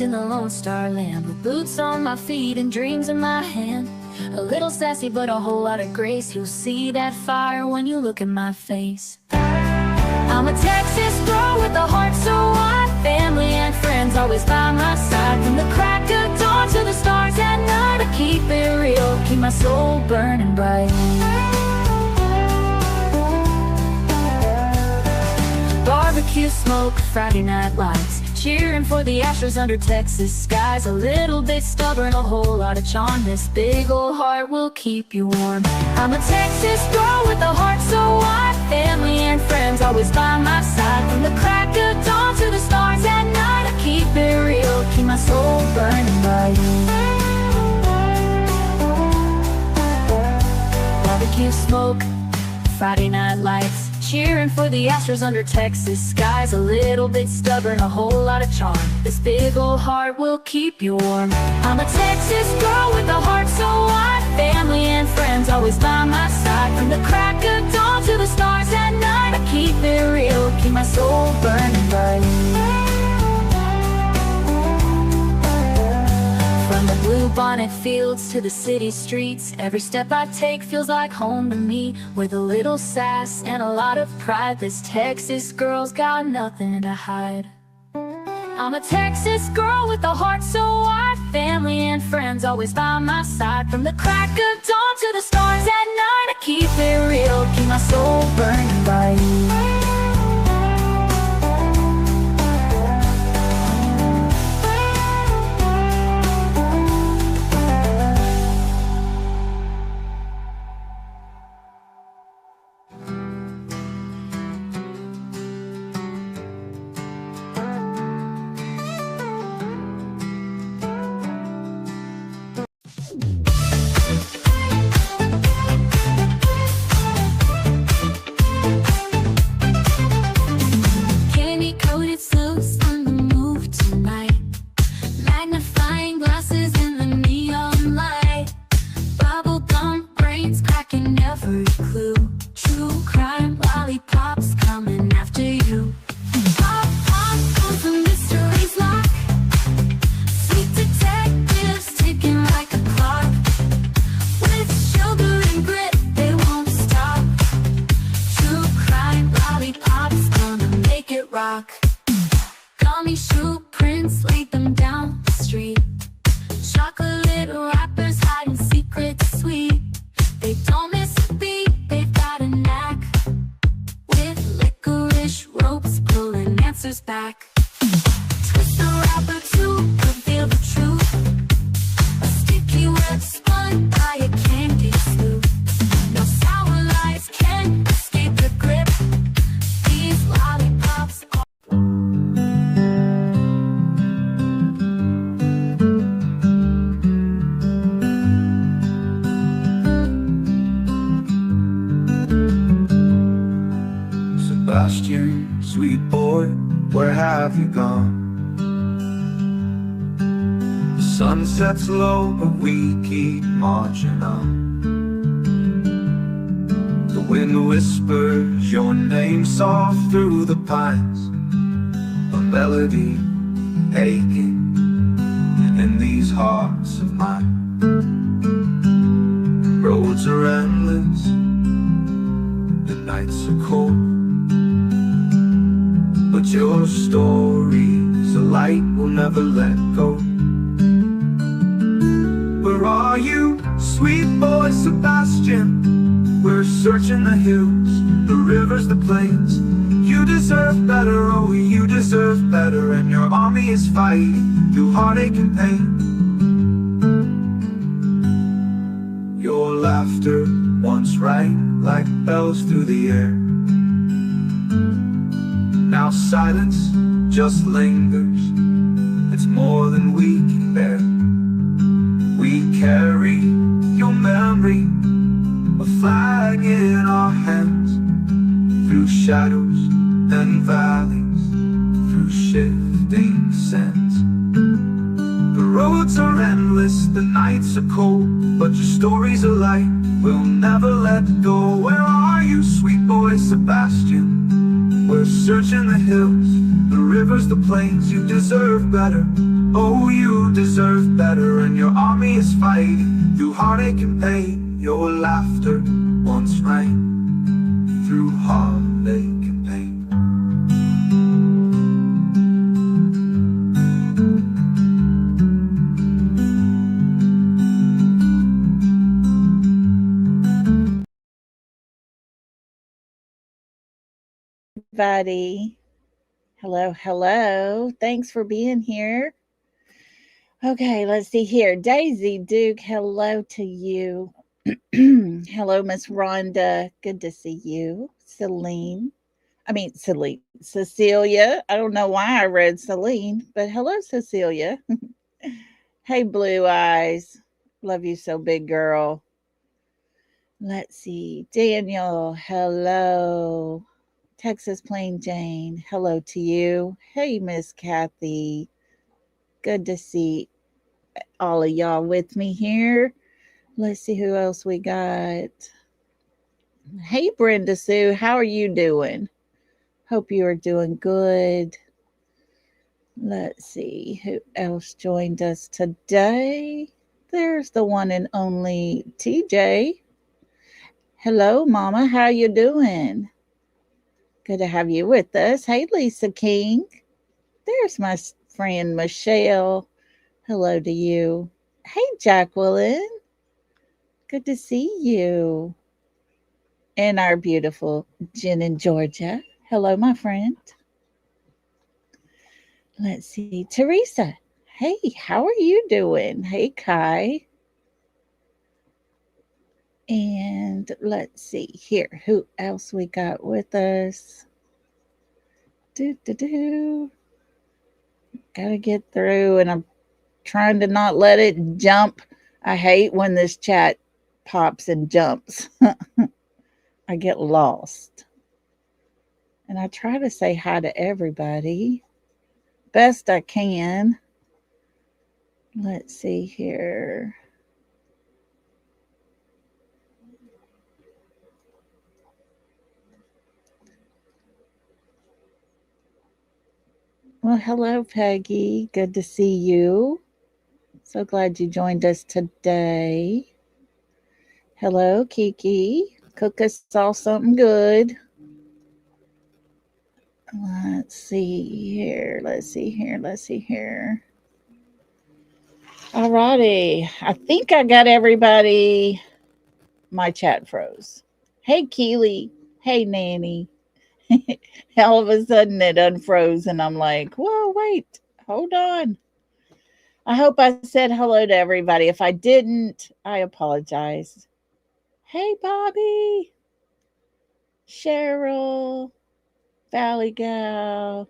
in the Lone Star land, with boots on my feet and dreams in my hand. A little sassy but a whole lot of grace. You'll see that fire when you look in my face. I'm a Texas girl with a heart so wide, family and friends always by my side. From the crack of dawn to the stars at night, I keep it real, keep my soul burning bright. Barbecue smoke, Friday night lights, cheering for the Astros under Texas skies. A little bit stubborn, a whole lot of charm. This big old heart will keep you warm. I'm a Texas girl with a heart so wide, family and friends always by my side. From the crack of dawn to the stars at night, I keep it real, keep my soul burning bright. Barbecue smoke, Friday night lights, cheering for the Astros under Texas skies. A little bit stubborn, a whole lot of charm. This big old heart will keep you warm. I'm a Texas girl with a heart so wide, family and friends always by my side. From the crack of dawn to the stars at night, I keep it real, keep my soul burning bright. From the blue bonnet fields to the city streets, every step I take feels like home to me. With a little sass and a lot of pride, this Texas girl's got nothing to hide. I'm a Texas girl with a heart so wide, family and friends always by my side. From the crack of dawn to the stars at night, I keep it real, keep my soul burning bright. Gummy shoe prints, laid them down the street. Chocolate wrappers hiding secrets sweet. They don't miss a beat, they've got a knack. With licorice ropes pulling answers back. Twist the wrapper to reveal the truth. A sticky web spun by a candy sloop. No sour lies can escape the grip. These lollipops are Sebastian, sweet boy, where have you gone? The sun sets low, but we keep marching on. The wind whispers your name soft through the pines, a melody aching in these hearts of mine. Roads are endless, the nights are cold, but your story's a light we'll never let go. Where are you, sweet boy Sebastian? We're searching the hills, the rivers, the plains. You deserve better, oh you deserve better. And your army is fighting through heartache and pain. Your laughter once rang like bells through the air. Now silence just lingers, it's more than we can bear. We carry your memory, a flag in our hands. Through shadows and valleys, through shifting sands. The roads are endless, the nights are cold, but your story's a light we'll never let go. Where are you, sweet boy Sebastian? We're searching the hills, the rivers, the plains. You deserve better, Oh, you deserve better, and your army is fighting through heartache and pain. Your laughter once rang through heartache and pain. Everybody. Hello, hello. Thanks for being here. Okay, let's see here. Daisy Duke, hello to you. Hello, Miss Rhonda. Good to see you. Celine. Cecilia. I don't know why I read Celine, but hello, Cecilia. Hey, Blue Eyes. Love you so big, girl. Let's see. Daniel, hello. Texas Plain Jane, hello to you. Hey, Miss Kathy. Good to see all of y'all with me here. Let's see who else we got. Hey, Brenda Sue, how are you doing? Hope you are doing good. Let's see who else joined us today. There's the one and only TJ. Hello, Mama. How you doing? Good to have you with us. Hey, Lisa King. There's my friend Michelle. Hello to you. Hey, Jacqueline. Good to see you. And our beautiful Jen in Georgia. Hello, my friend. Let's see. Teresa. Hey, how are you doing? Hey, Kai. And let's see here. Who else we got with us? Gotta get through, and I'm trying to not let it jump. I hate when this chat pops and jumps. I get lost. And I try to say hi to everybody best I can. Let's see here. Well, hello, Peggy. Good to see you. So glad you joined us today. Hello, Kiki. Cook us all something good. Let's see here. All righty. I think I got everybody. My chat froze. Hey, Keely. Hey, Nanny. All of a sudden it unfroze, and I'm like, whoa, wait, hold on. I hope I said hello to everybody. If I didn't, I apologize. Hey, Bobby, Cheryl, Valley Gal,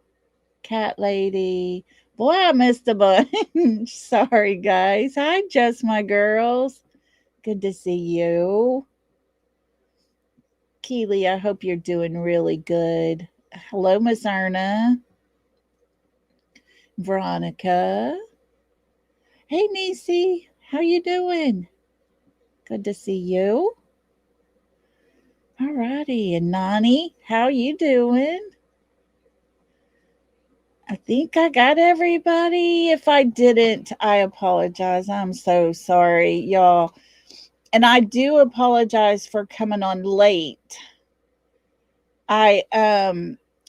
Cat Lady. Boy, I missed a bunch. Sorry, guys. Hi, Just My Girls. Good to see you. Keely, I hope you're doing really good. Hello, Miss Erna. Veronica. Hey, Nisi. How you doing? Good to see you. All righty. And Nani, how you doing? I think I got everybody. If I didn't, I apologize. I'm so sorry, y'all. And I do apologize for coming on late. I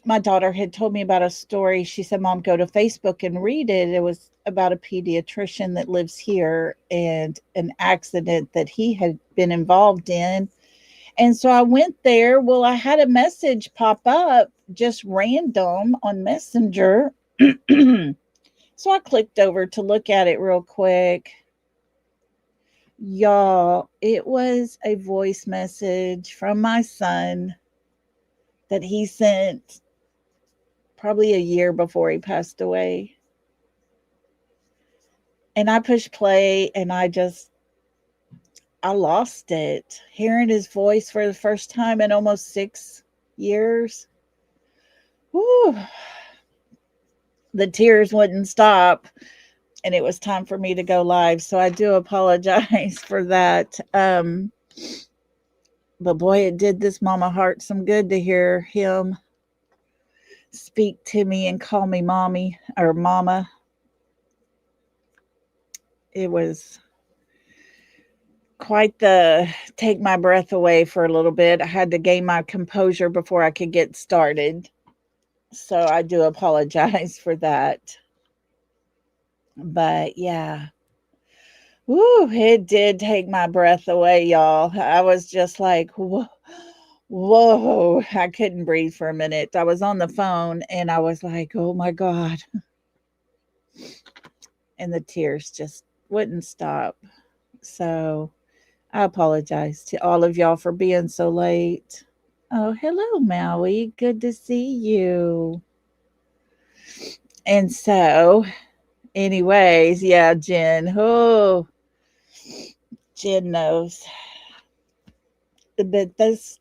my daughter had told me about a story. She said, "Mom, go to Facebook and read it." It was about a pediatrician that lives here and an accident that he had been involved in. And so I went there. Well, I had a message pop up just random on Messenger. So I clicked over to look at it real quick. Y'all, it was a voice message from my son that he sent probably a year before he passed away. And I pushed play and I lost it. Hearing his voice for the first time in almost 6 years. Whew, the tears wouldn't stop, and it was time for me to go live. So I do apologize for that. But boy, it did this mama heart some good to hear him speak to me and call me mommy or mama. It was quite the take my breath away for a little bit. I had to gain my composure before I could get started. So I do apologize for that. But yeah, woo, it did take my breath away, y'all. I was just like, whoa, whoa. I couldn't breathe for a minute. I was on the phone and I was like, oh my God. And the tears just wouldn't stop. So I apologize to all of y'all for being so late. Oh, hello, Maui. Good to see you. And so, anyways, yeah, Jen. Oh, Jen knows. But this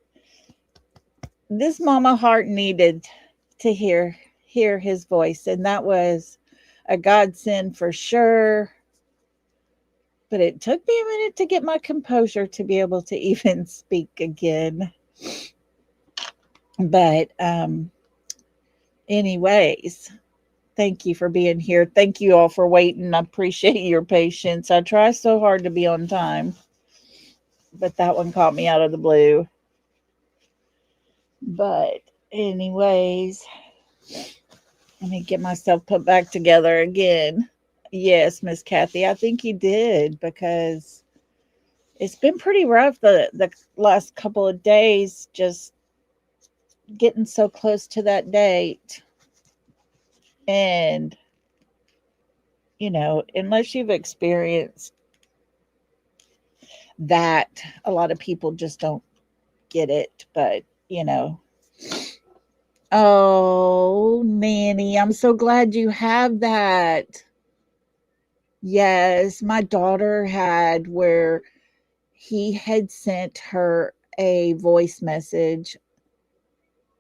mama heart needed to hear his voice, and that was a godsend for sure. But it took me a minute to get my composure to be able to even speak again. But anyways, thank you for being here. Thank you all for waiting. I appreciate your patience. I try so hard to be on time, but that one caught me out of the blue. But anyways, let me get myself put back together again. Yes, Miss Kathy, I think you did because it's been pretty rough the last couple of days, just getting so close to that date. And unless you've experienced that, a lot of people just don't get it. But oh, Nanny, I'm so glad you have that. Yes, my daughter had where he had sent her a voice message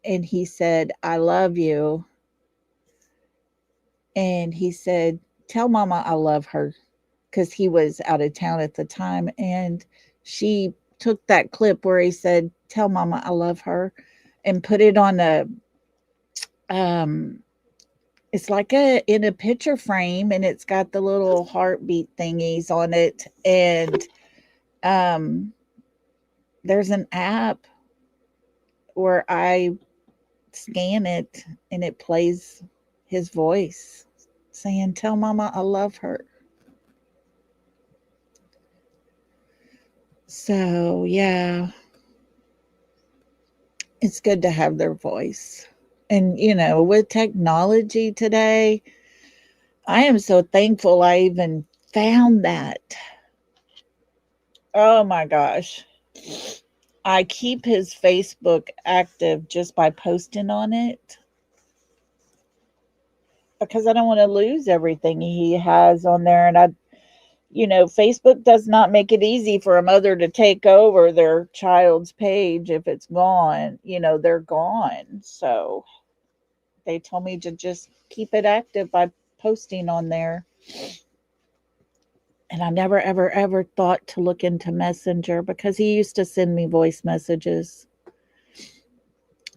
and he said, I love you. And he said, tell mama I love her, because he was out of town at the time. And she took that clip where he said, tell mama I love her, and put it on um, it's like in a picture frame, and it's got the little heartbeat thingies on it. And um, there's an app where I scan it and it plays his voice saying, tell mama I love her. So, yeah, it's good to have their voice. And, with technology today, I am so thankful I even found that. Oh my gosh. I keep his Facebook active just by posting on it because I don't want to lose everything he has on there. And Facebook does not make it easy for a mother to take over their child's page. If it's gone, they're gone. So they told me to just keep it active by posting on there. And I never, ever, ever thought to look into Messenger because he used to send me voice messages.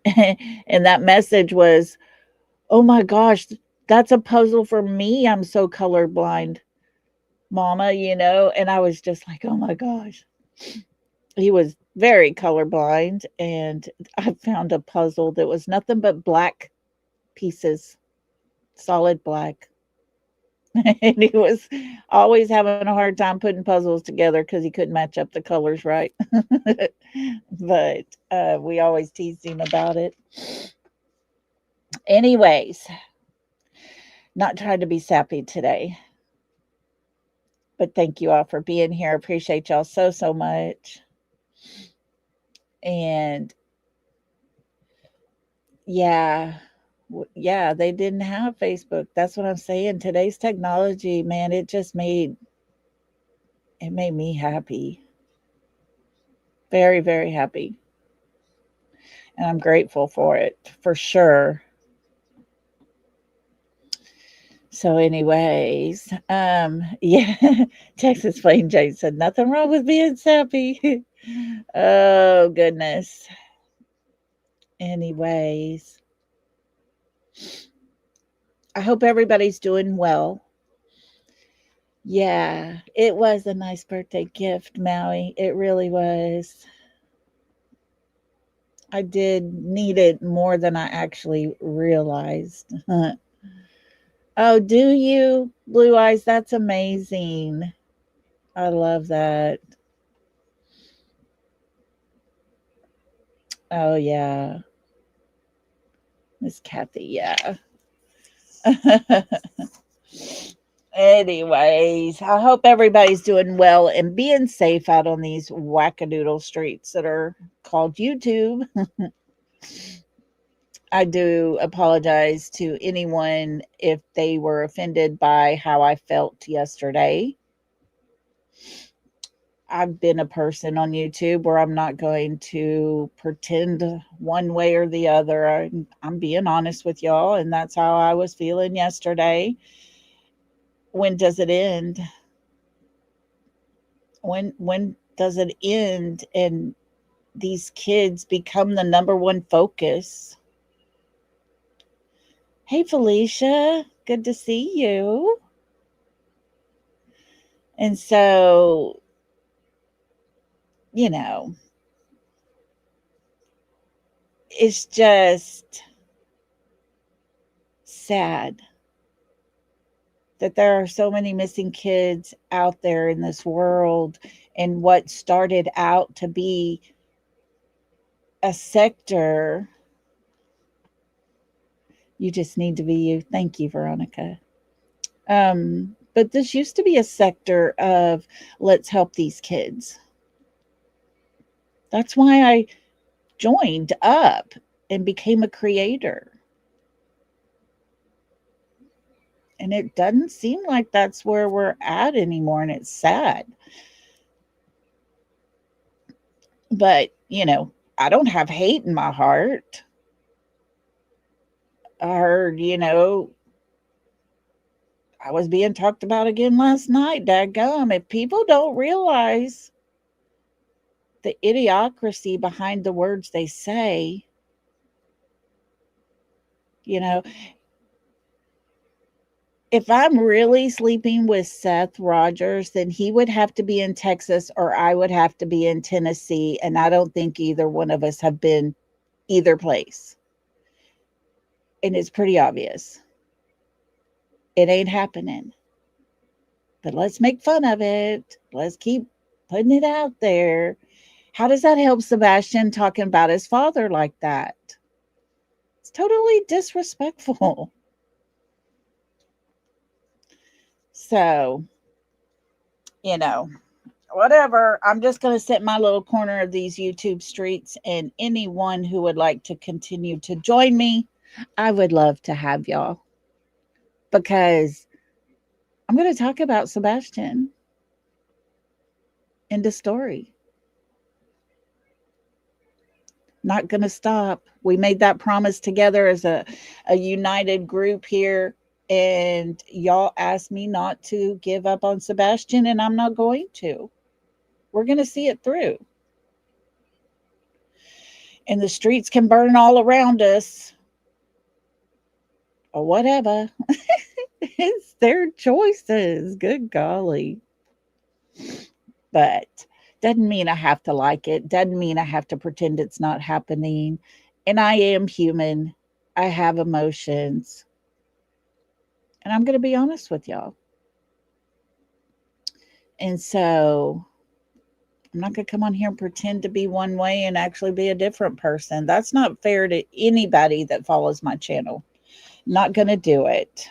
And that message was, oh my gosh, that's a puzzle for me. I'm so colorblind, mama, and I was just like, oh my gosh. He was very colorblind, and I found a puzzle that was nothing but black pieces, solid black. And he was always having a hard time putting puzzles together because he couldn't match up the colors right. But we always teased him about it. Anyways, not trying to be sappy today, but thank you all for being here. I appreciate y'all so, so much. And yeah, yeah, they didn't have Facebook. That's what I'm saying. Today's technology, man, it made me happy. Very, very happy. And I'm grateful for it, for sure. So, anyways, yeah, Texas Plain Jane said nothing wrong with being sappy. Oh goodness. Anyways, I hope everybody's doing well. Yeah, it was a nice birthday gift, Maui. It really was. I did need it more than I actually realized. Oh, do you? Blue eyes, that's amazing. I love that. Oh, yeah. Miss Kathy, yeah. Anyways, I hope everybody's doing well and being safe out on these wackadoodle streets that are called YouTube. I do apologize to anyone if they were offended by how I felt yesterday. I've been a person on YouTube where I'm not going to pretend one way or the other. I'm being honest with y'all, and that's how I was feeling yesterday. When does it end? When does it end and these kids become the number one focus? Hey Felicia, good to see you. And so, you know, it's just sad that there are so many missing kids out there in this world, and what started out to be a sector. You just need to be you. Thank you, Veronica. But this used to be a sector of let's help these kids. That's why I joined up and became a creator. And it doesn't seem like that's where we're at anymore, and it's sad. But, I don't have hate in my heart. I heard, I was being talked about again last night. Dadgum. If people don't realize the idiocracy behind the words they say, you know, if I'm really sleeping with Seth Rogers, then he would have to be in Texas or I would have to be in Tennessee. And I don't think either one of us have been either place. And it's pretty obvious. It ain't happening. But let's make fun of it. Let's keep putting it out there. How does that help Sebastian talking about his father like that? It's totally disrespectful. So, whatever. I'm just going to sit in my little corner of these YouTube streets, and anyone who would like to continue to join me, I would love to have y'all, because I'm going to talk about Sebastian in the story. Not going to stop. We made that promise together as a united group here, and y'all asked me not to give up on Sebastian, and I'm not going to. We're going to see it through. And the streets can burn all around us or whatever. It's their choices. Good golly. But doesn't mean I have to like it. Doesn't mean I have to pretend it's not happening. And I am human. I have emotions. And I'm going to be honest with y'all. And so I'm not going to come on here and pretend to be one way and actually be a different person. That's not fair to anybody that follows my channel. Not going to do it.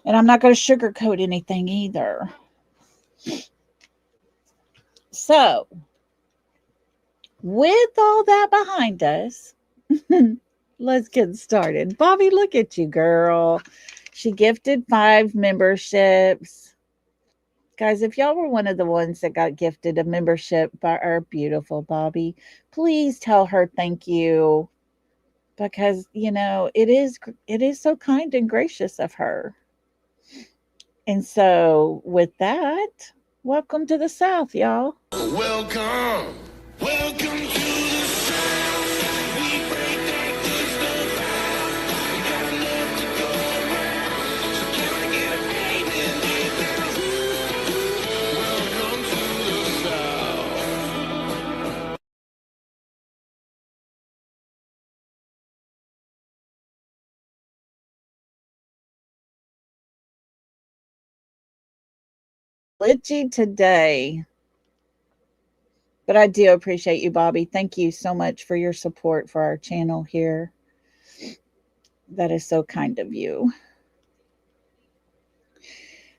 And I'm not going to sugarcoat anything either. So, with all that behind us, let's get started. Bobby, look at you, girl. She gifted 5 memberships. Guys, if y'all were one of the ones that got gifted a membership by our beautiful Bobby, please tell her thank you, because, it is so kind and gracious of her. And so with that, welcome to the South, y'all. Welcome. Welcome to the South. We break that good stuff out. We got enough to go around. So can I get a glitchy today. But I do appreciate you, Bobby. Thank you so much for your support for our channel here. That is so kind of you.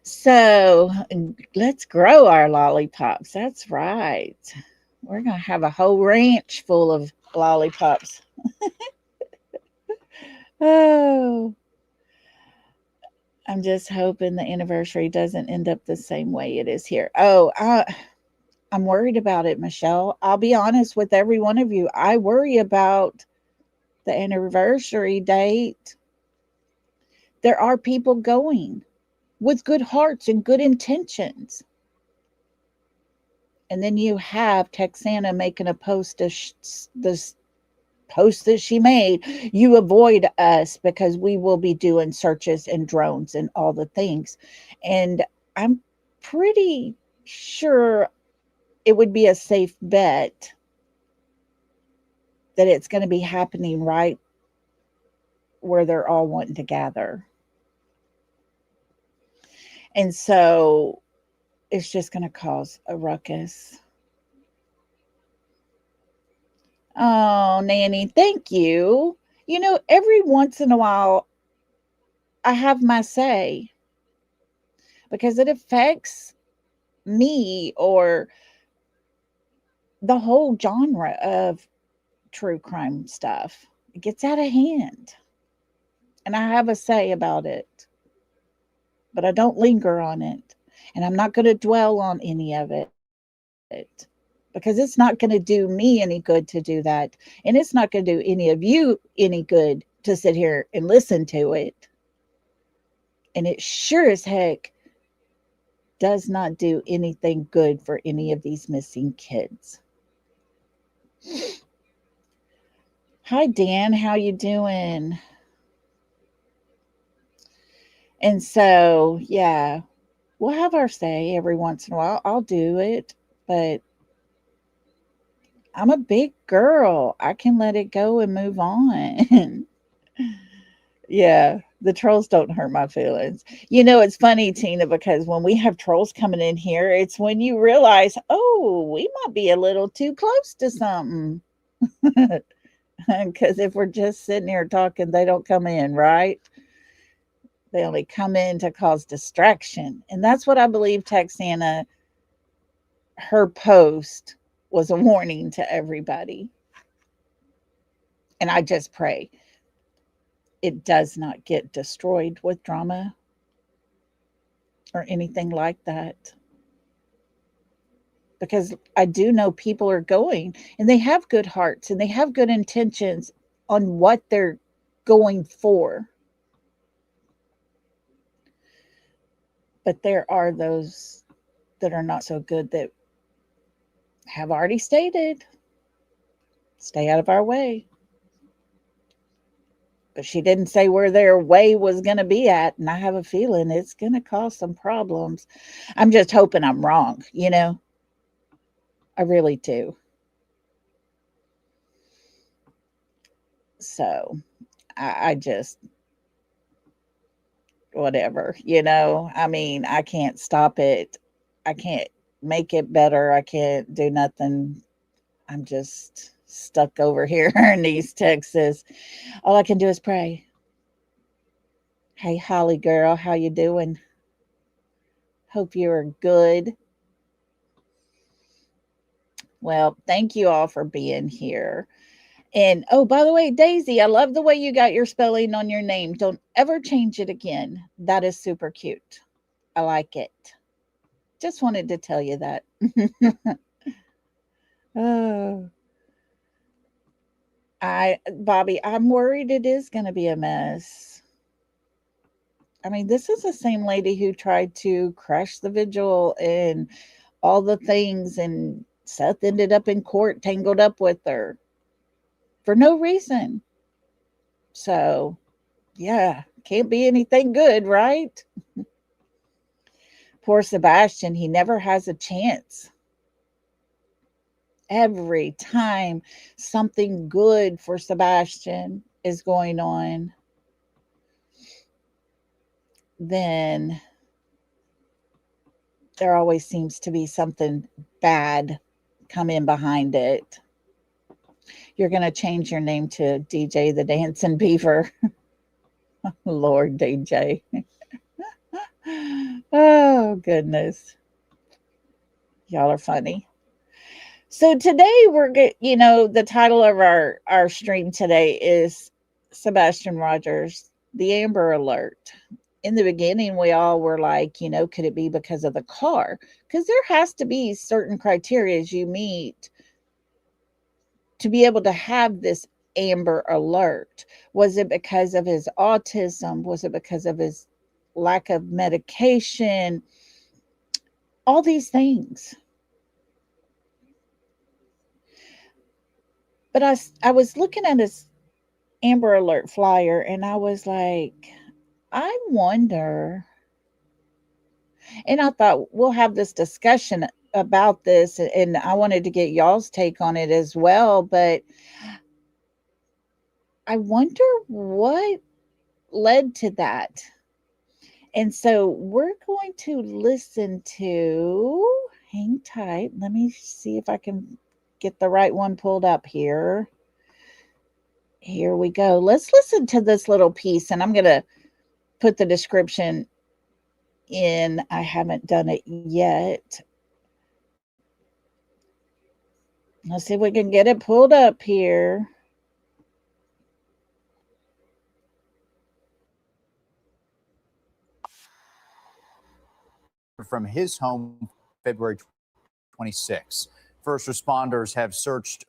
So let's grow our lollipops. That's right. We're going to have a whole ranch full of lollipops. Oh, I'm just hoping the anniversary doesn't end up the same way it is here. Oh, I'm worried about it, Michelle. I'll be honest with every one of you. I worry about the anniversary date. There are people going with good hearts and good intentions. And then you have Texana making a post, this post that she made. You avoid us because we will be doing searches and drones and all the things. And I'm pretty sure it would be a safe bet that it's going to be happening right where they're all wanting to gather. And so it's just going to cause a ruckus. Oh, Nanny, thank you. You know, every once in a while, I have my say because it affects me or the whole genre of true crime stuff. It gets out of hand. And I have a say about it, but I don't linger on it. And I'm not going to dwell on any of it because it's not going to do me any good to do that. And it's not going to do any of you any good to sit here and listen to it. And it sure as heck does not do anything good for any of these missing kids. Hi Dan, how you doing? And so, yeah, we'll have our say every once in a while. I'll do it, but I'm a big girl. I can let it go and move on. Yeah, the trolls don't hurt my feelings. You know, it's funny, Tina, because when we have trolls coming in here, it's when you realize, oh, we might be a little too close to something. Because if we're just sitting here talking, they don't come in, right? They only come in to cause distraction. And that's what I believe Texana, her post was a warning to everybody. And I just pray it does not get destroyed with drama or anything like that. Because I do know people are going and they have good hearts and they have good intentions on what they're going for. But there are those that are not so good that have already stated, stay out of our way. But she didn't say where their way was going to be at. And I have a feeling it's going to cause some problems. I'm just hoping I'm wrong, you know? I really do. So I just, whatever, you know? I mean, I can't stop it. I can't make it better. I can't do nothing. I'm just stuck over here in East Texas. All I can do is pray. Hey, Holly girl, how you doing? Hope you're good. Well, thank you all for being here. And oh, by the way, Daisy, I love the way you got your spelling on your name. Don't ever change it again. That is super cute. I like it. Just wanted to tell you that. Oh, Bobby, I'm worried it is going to be a mess. I mean, this is the same lady who tried to crush the vigil and all the things, and Seth ended up in court tangled up with her for no reason. So, yeah, can't be anything good, right? Poor Sebastian, he never has a chance. Every time something good for Sebastian is going on, then there always seems to be something bad come in behind it. You're going to change your name to DJ the Dancing Beaver. Lord, DJ. Oh, goodness. Y'all are funny. So today the title of our stream today is Sebastian Rogers, the Amber Alert. In the beginning, we all were like, could it be because of the car? Because there has to be certain criteria you meet to be able to have this Amber Alert. Was it because of his autism? Was it because of his lack of medication? All these things. But I was looking at his Amber Alert flyer and I was like, I wonder. And I thought we'll have this discussion about this, and I wanted to get y'all's take on it as well. But I wonder what led to that. And so we're going to listen to, hang tight. Let me see if I can get the right one pulled up here. Here we go. Let's listen to this little piece, and I'm going to put the description in. I haven't done it yet. Let's see if we can get it pulled up here. From his home February 26. First responders have searched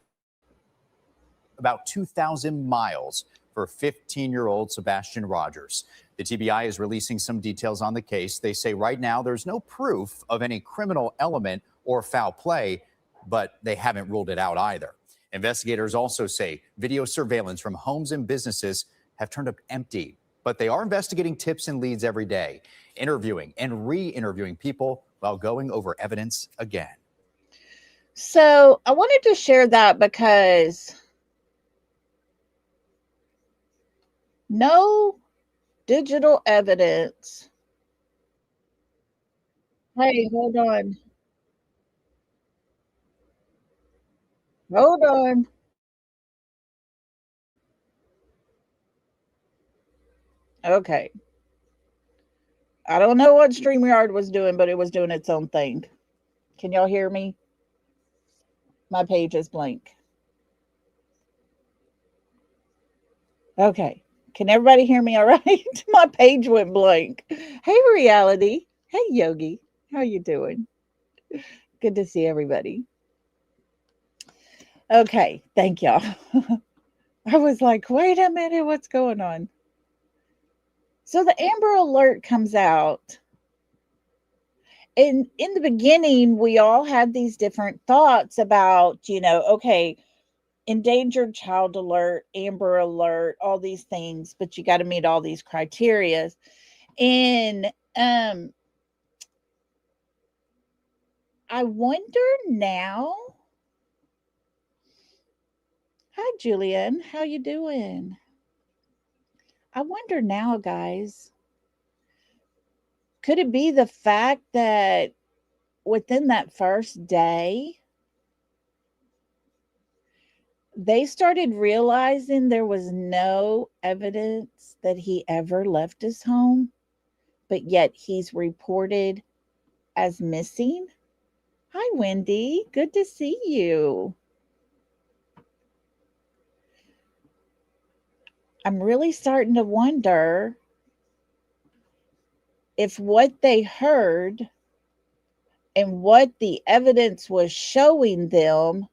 about 2,000 miles for 15-year-old Sebastian Rogers. The TBI is releasing some details on the case. They say right now there's no proof of any criminal element or foul play, but they haven't ruled it out either. Investigators also say video surveillance from homes and businesses have turned up empty, but they are investigating tips and leads every day, interviewing and re-interviewing people while going over evidence again. So I wanted to share that because no digital evidence. Hey, hold on. Hold on. Okay. I don't know what StreamYard was doing, but it was doing its own thing. Can y'all hear me? My page is blank. Okay. Can everybody hear me all right? My page went blank. Hey, Reality. Hey, Yogi. How you doing? Good to see everybody. Okay. Thank y'all. I was like, wait a minute. What's going on? So the Amber Alert comes out. And in the beginning, we all had these different thoughts about, okay, endangered child alert, Amber Alert, all these things, but you got to meet all these criteria. And I wonder now. Hi, Julian. How you doing? I wonder now, guys. Could it be the fact that within that first day, they started realizing there was no evidence that he ever left his home, but yet he's reported as missing? Hi, Wendy. Good to see you. I'm really starting to wonder if what they heard and what the evidence was showing them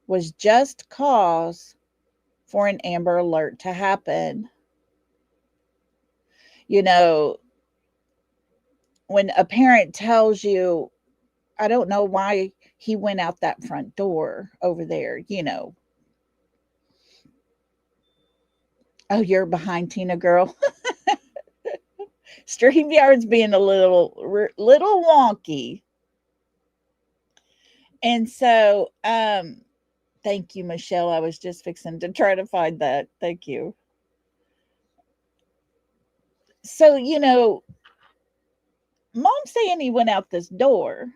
was just cause for an Amber Alert to happen. When a parent tells you, I don't know why he went out that front door over there, Oh, you're behind, Tina girl. StreamYard's being a little wonky. And so, thank you, Michelle. I was just fixing to try to find that. Thank you. So, Mom's saying he went out this door.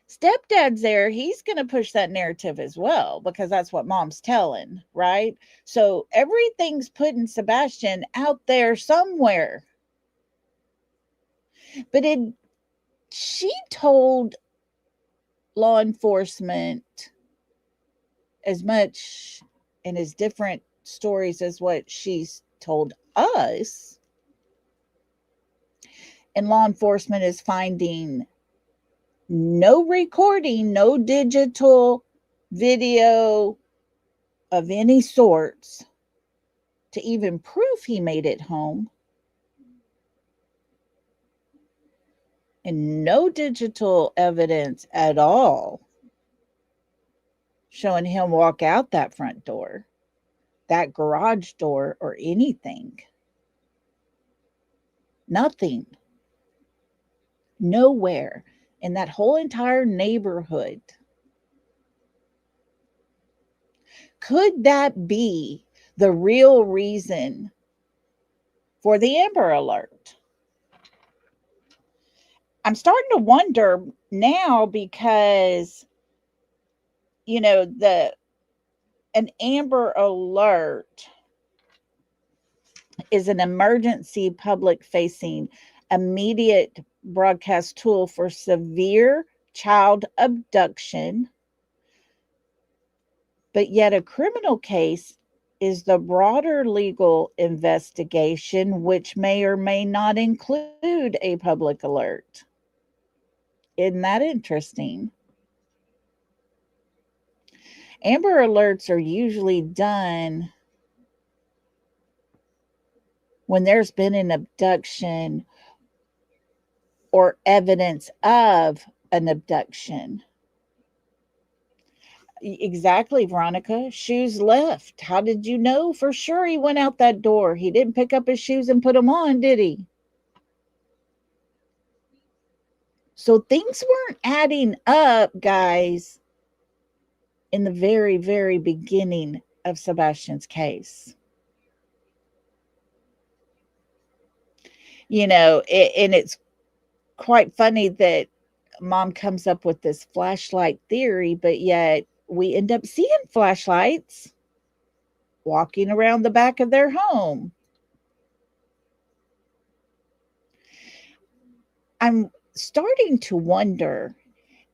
Stepdad's there. He's going to push that narrative as well because that's what mom's telling, right? So everything's putting Sebastian out there somewhere. But she told law enforcement as much and as different stories as what she's told us. And law enforcement is finding no recording, no digital video of any sorts to even prove he made it home. And no digital evidence at all showing him walk out that front door, that garage door, or anything. Nothing. Nowhere in that whole entire neighborhood. Could that be the real reason for the Amber Alert? I'm starting to wonder now because, you know, an Amber Alert is an emergency public facing immediate broadcast tool for severe child abduction. But yet a criminal case is the broader legal investigation, which may or may not include a public alert. Isn't that interesting? Amber Alerts are usually done when there's been an abduction or evidence of an abduction. Exactly, Veronica. Shoes left. How did you know for sure he went out that door? He didn't pick up his shoes and put them on, did he? So things weren't adding up, guys, in the very, very beginning of Sebastian's case. You know, and it's quite funny that mom comes up with this flashlight theory, but yet we end up seeing flashlights walking around the back of their home. I'm starting to wonder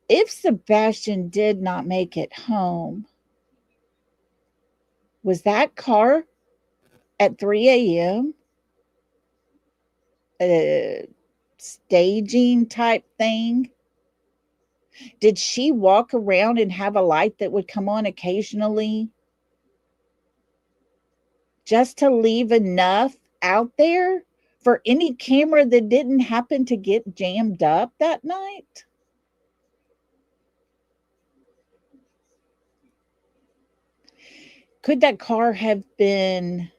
if Sebastian did not make it home, was that car at 3 a.m. a staging type thing? Did she walk around and have a light that would come on occasionally just to leave enough out there for any camera that didn't happen to get jammed up that night? Could that car have been...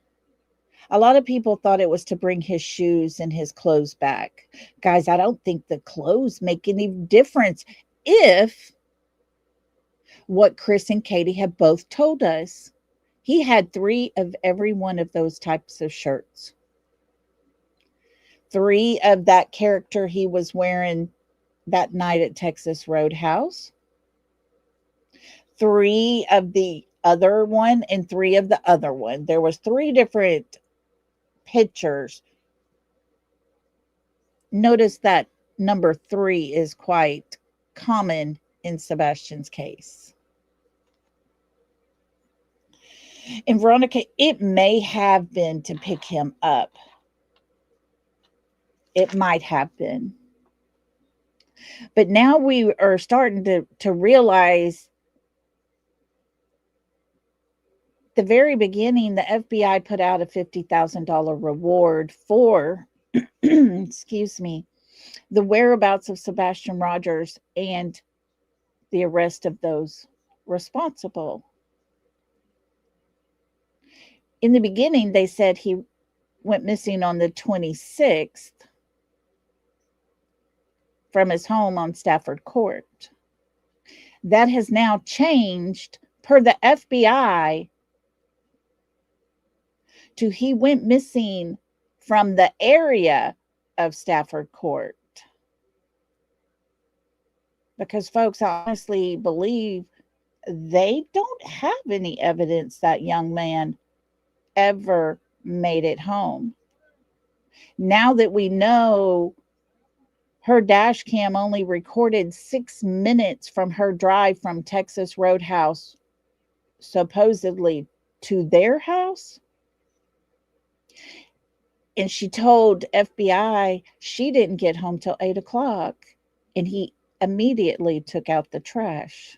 A lot of people thought it was to bring his shoes and his clothes back. Guys, I don't think the clothes make any difference if what Chris and Katie have both told us. He had 3 of every one of those types of shirts. 3 of that character he was wearing that night at Texas Roadhouse. 3 of the other one and 3 of the other one. There was 3 different pictures. Notice that number 3 is quite common in Sebastian's case. And Veronica, it may have been to pick him up. It might have been. But now we are starting to realize the very beginning, the FBI put out a $50,000 reward for, excuse me, the whereabouts of Sebastian Rogers and the arrest of those responsible. In the beginning, they said he went missing on the 26th from his home on Stafford Court. That has now changed, per the FBI, to he went missing from the area of Stafford Court. Because, folks, I honestly believe they don't have any evidence that young man ever made it home. Now that we know her dash cam only recorded 6 minutes from her drive from Texas Roadhouse, supposedly to their house, and she told FBI she didn't get home till 8 o'clock, and he immediately took out the trash.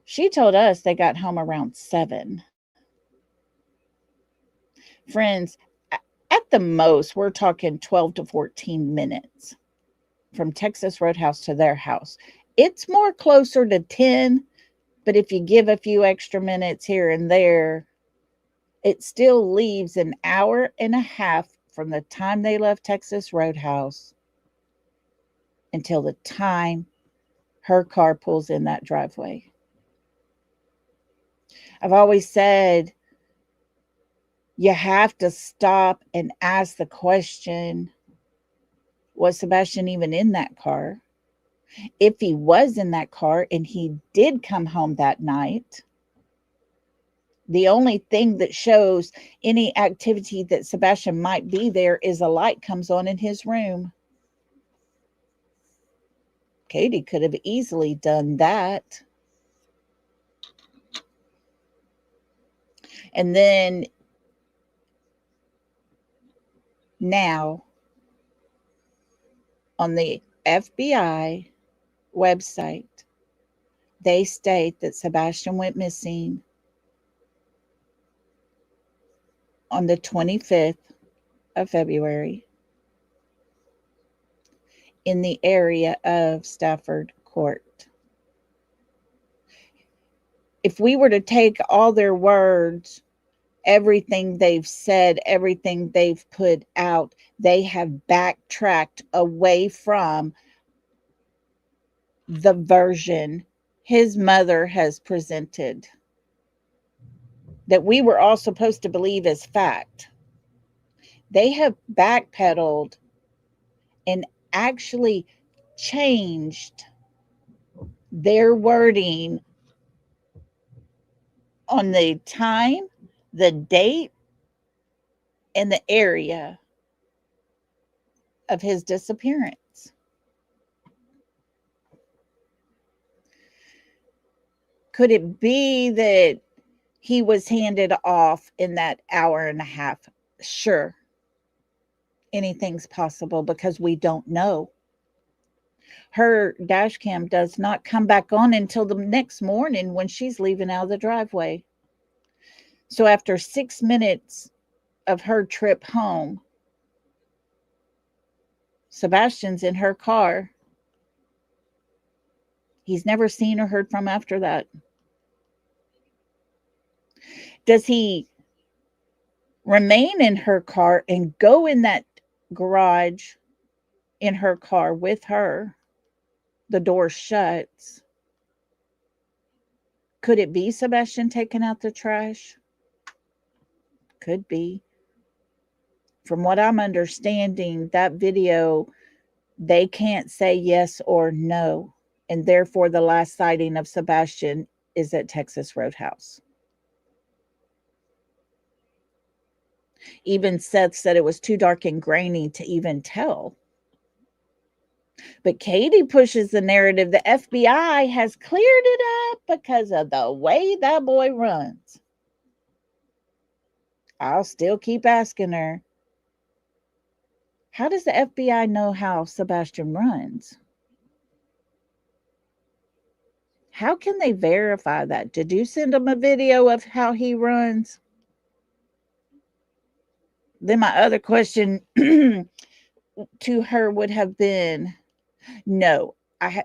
She told us they got home around 7. Friends, at the most, we're talking 12 to 14 minutes from Texas Roadhouse to their house. It's more closer to 10, but if you give a few extra minutes here and there, it still leaves an hour and a half from the time they left Texas Roadhouse until the time her car pulls in that driveway. I've always said you have to stop and ask the question, was Sebastian even in that car? If he was in that car and he did come home that night, the only thing that shows any activity that Sebastian might be there is a light comes on in his room. Katie could have easily done that. And then now on the FBI website, they state that Sebastian went missing on the 25th of February in the area of Stafford Court. If we were to take all their words, everything they've said, everything they've put out, they have backtracked away from the version his mother has presented that we were all supposed to believe as fact. They have backpedaled and actually changed their wording on the time, the date, and the area of his disappearance. Could it be that he was handed off in that hour and a half? Sure. Anything's possible because we don't know. Her dash cam does not come back on until the next morning when she's leaving out of the driveway. So after 6 minutes of her trip home, Sebastian's in her car. He's never seen or heard from after that. Does he remain in her car and go in that garage in her car with her? The door shuts. Could it be Sebastian taking out the trash? Could be. From what I'm understanding, that video, they can't say yes or no. And therefore, the last sighting of Sebastian is at Texas Roadhouse. Even Seth said it was too dark and grainy to even tell. But Katie pushes the narrative the FBI has cleared it up because of the way that boy runs. I'll still keep asking her, how does the FBI know how Sebastian runs? How can they verify that? Did you send them a video of how he runs? Then my other question to her would have been, no, I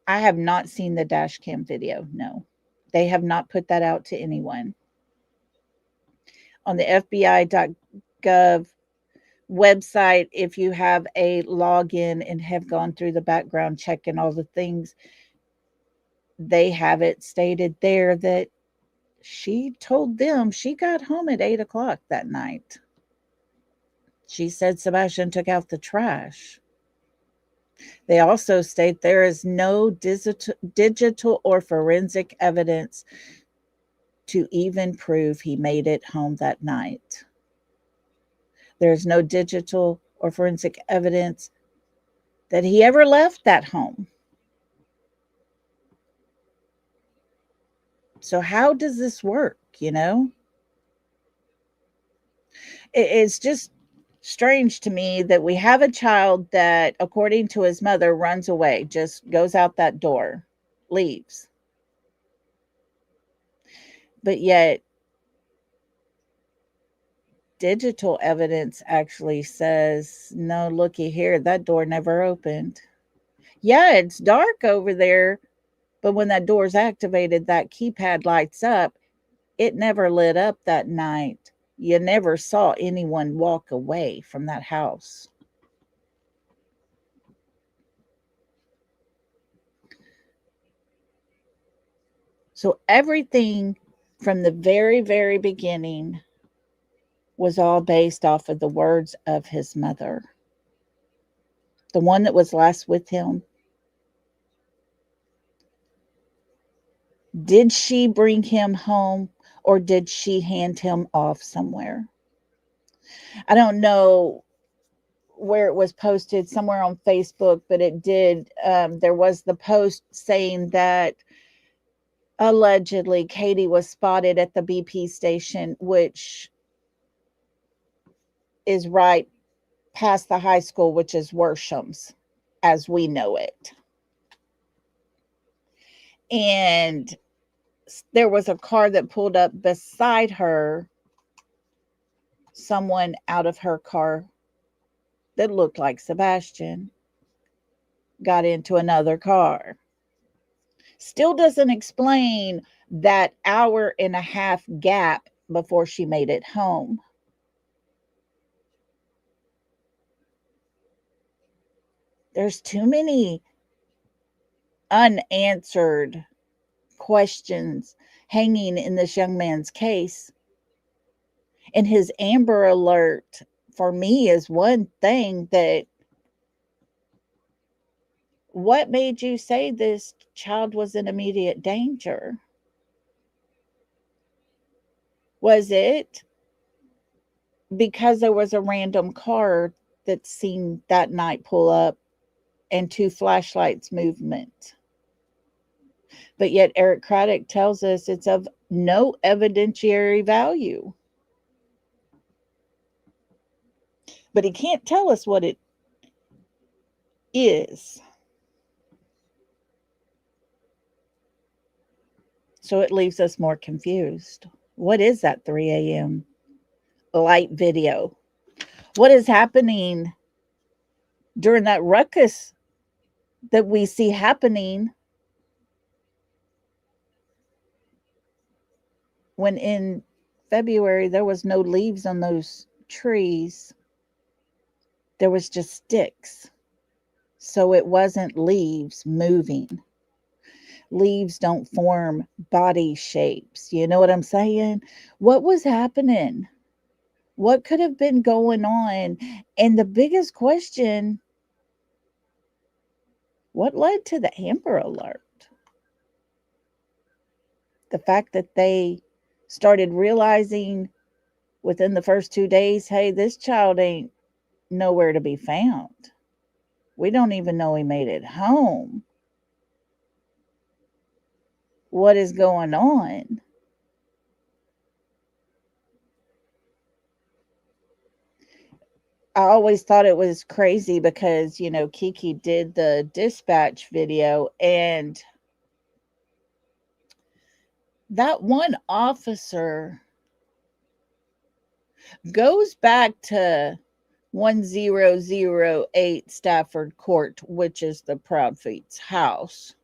have not seen the dash cam video. No, they have not put that out to anyone. On the FBI.gov website, if you have a login and have gone through the background check and all the things, they have it stated there that she told them she got home at 8 o'clock that night. She said Sebastian took out the trash. They also state there is no digital or forensic evidence to even prove he made it home that night. There's no digital or forensic evidence that he ever left that home. So, how does this work? It's just strange to me that we have a child that, according to his mother, runs away, just goes out that door, leaves. But yet, digital evidence actually says, no, looky here, that door never opened. Yeah, it's dark over there, but when that door's activated, that keypad lights up. It never lit up that night. You never saw anyone walk away from that house. So everything from the very, very beginning was all based off of the words of his mother, the one that was last with him. Did she bring him home or did she hand him off somewhere? I don't know where it was posted, somewhere on Facebook, but it did. There was the post saying that allegedly Katie was spotted at the BP station, which is right past the high school, which is Worsham's as we know it. And there was a car that pulled up beside her. Someone out of her car that looked like Sebastian got into another car. Still doesn't explain that hour and a half gap before she made it home. There's too many unanswered questions hanging in this young man's case. And his Amber Alert for me is one thing that, what made you say this child was in immediate danger? Was it because there was a random car that's seen that night pull up and two flashlights movement? But yet Eric Craddock tells us it's of no evidentiary value. But he can't tell us what it is. So it leaves us more confused. What is that 3 a.m. light video? What is happening during that ruckus that we see happening when in February there was no leaves on those trees? There was just sticks. So it wasn't leaves moving. Leaves don't form body shapes. You know what I'm saying? What was happening? What could have been going on? And the biggest question, what led to the Amber Alert? The fact that they started realizing within the first 2 days, hey, this child ain't nowhere to be found. We don't even know he made it home. What is going on? I always thought it was crazy because, Kiki did the dispatch video, and that one officer goes back to 1008 Stafford Court, which is the Proudfeet's house.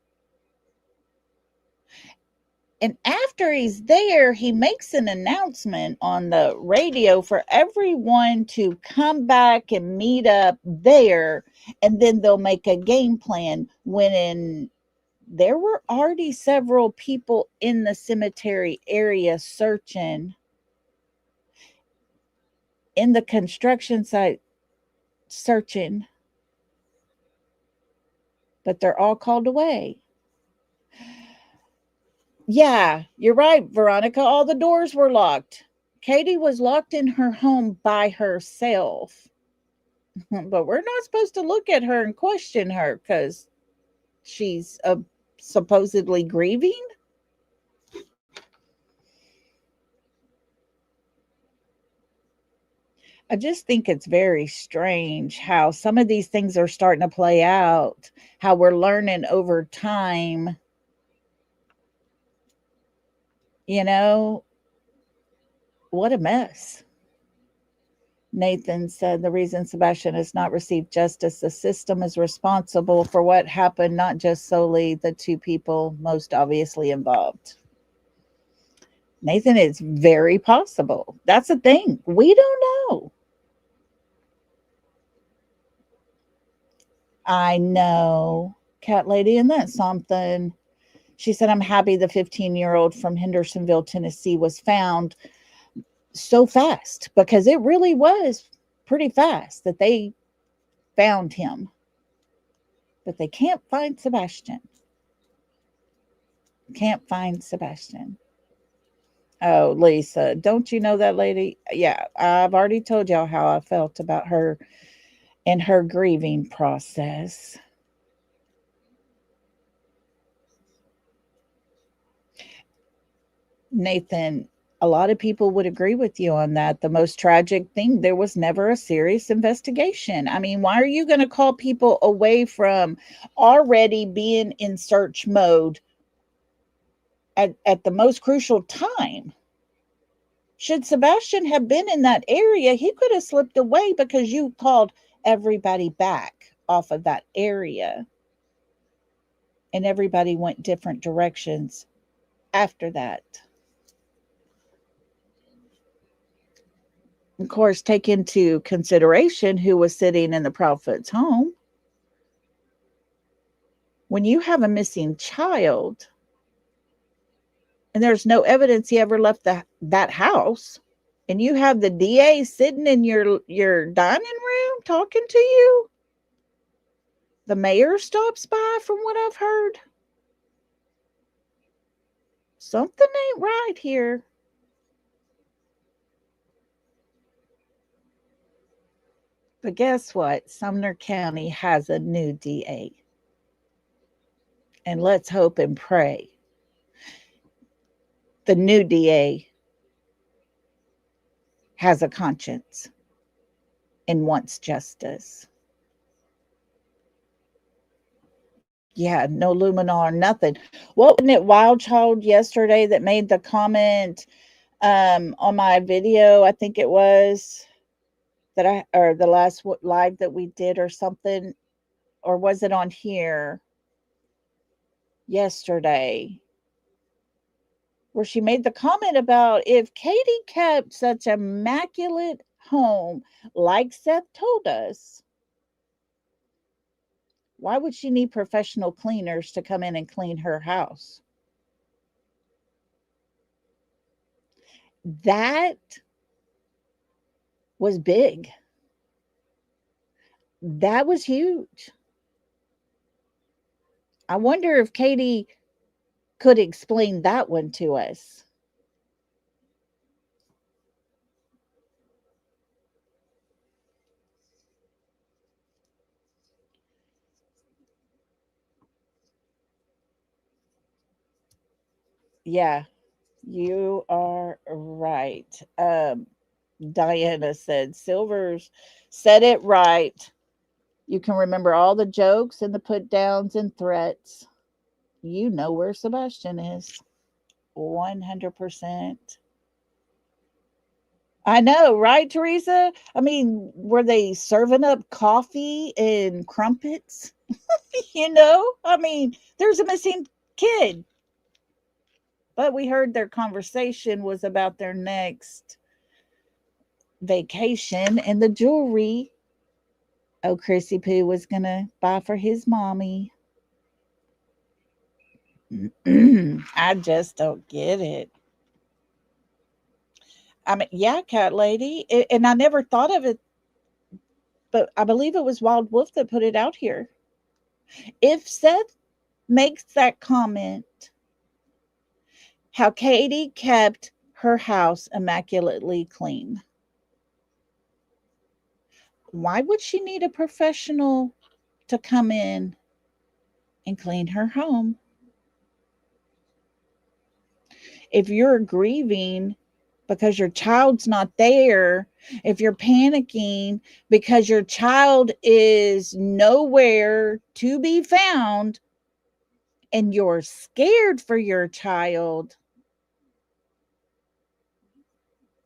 And after he's there, he makes an announcement on the radio for everyone to come back and meet up there. And then they'll make a game plan. There were already several people in the cemetery area searching. in the construction site searching, but they're all called away. Yeah, you're right, Veronica. All the doors were locked. Katie was locked in her home by herself. But we're not supposed to look at her and question her because she's supposedly grieving. I just think it's very strange how some of these things are starting to play out, how we're learning over time. You know, what a mess. Nathan said the reason Sebastian has not received justice, the system is responsible for what happened, not just solely the two people most obviously involved. Nathan, it's very possible. That's the thing. We don't know. I know. Cat lady, and that's something. She said, I'm happy the 15-year-old from Hendersonville, Tennessee was found so fast because it really was pretty fast that they found him. But they can't find Sebastian. Can't find Sebastian. Oh, Lisa, don't you know that lady? Yeah, I've already told y'all how I felt about her and her grieving process. Nathan, a lot of people would agree with you on that. The most tragic thing, there was never a serious investigation. I mean, why are you going to call people away from already being in search mode at the most crucial time? Should Sebastian have been in that area, he could have slipped away because you called everybody back off of that area. And everybody went different directions after that. Of course, take into consideration who was sitting in the Proudfoot's home. When you have a missing child and there's no evidence he ever left that house, and you have the DA sitting in your dining room talking to you, the mayor stops by, from what I've heard. Something ain't right here. But guess what? Sumner County has a new DA. And let's hope and pray the new DA has a conscience and wants justice. Yeah, no luminol or nothing. Wasn't it Wild Child yesterday that made the comment on my video? I think it was or the last live that we did or something, or was it on here yesterday, where she made the comment about if Katie kept such immaculate home like Seth told us, why would she need professional cleaners to come in and clean her house? That was big. That was huge. I wonder if Katie could explain that one to us. Yeah, you are right. Diana said, Silvers said it right. You can remember all the jokes and the put downs and threats. You know where Sebastian is. 100%. I know, right, Teresa? I mean, were they serving up coffee and crumpets? I mean, there's a missing kid. But we heard their conversation was about their next vacation and the jewelry Chrissy Poo was going to buy for his mommy. I just don't get it. I mean, yeah, cat lady. And I never thought of it, but I believe it was Wild Wolf that put it out here. If Seth makes that comment, how Katie kept her house immaculately clean, why would she need a professional to come in and clean her home? If you're grieving because your child's not there, if you're panicking because your child is nowhere to be found and you're scared for your child,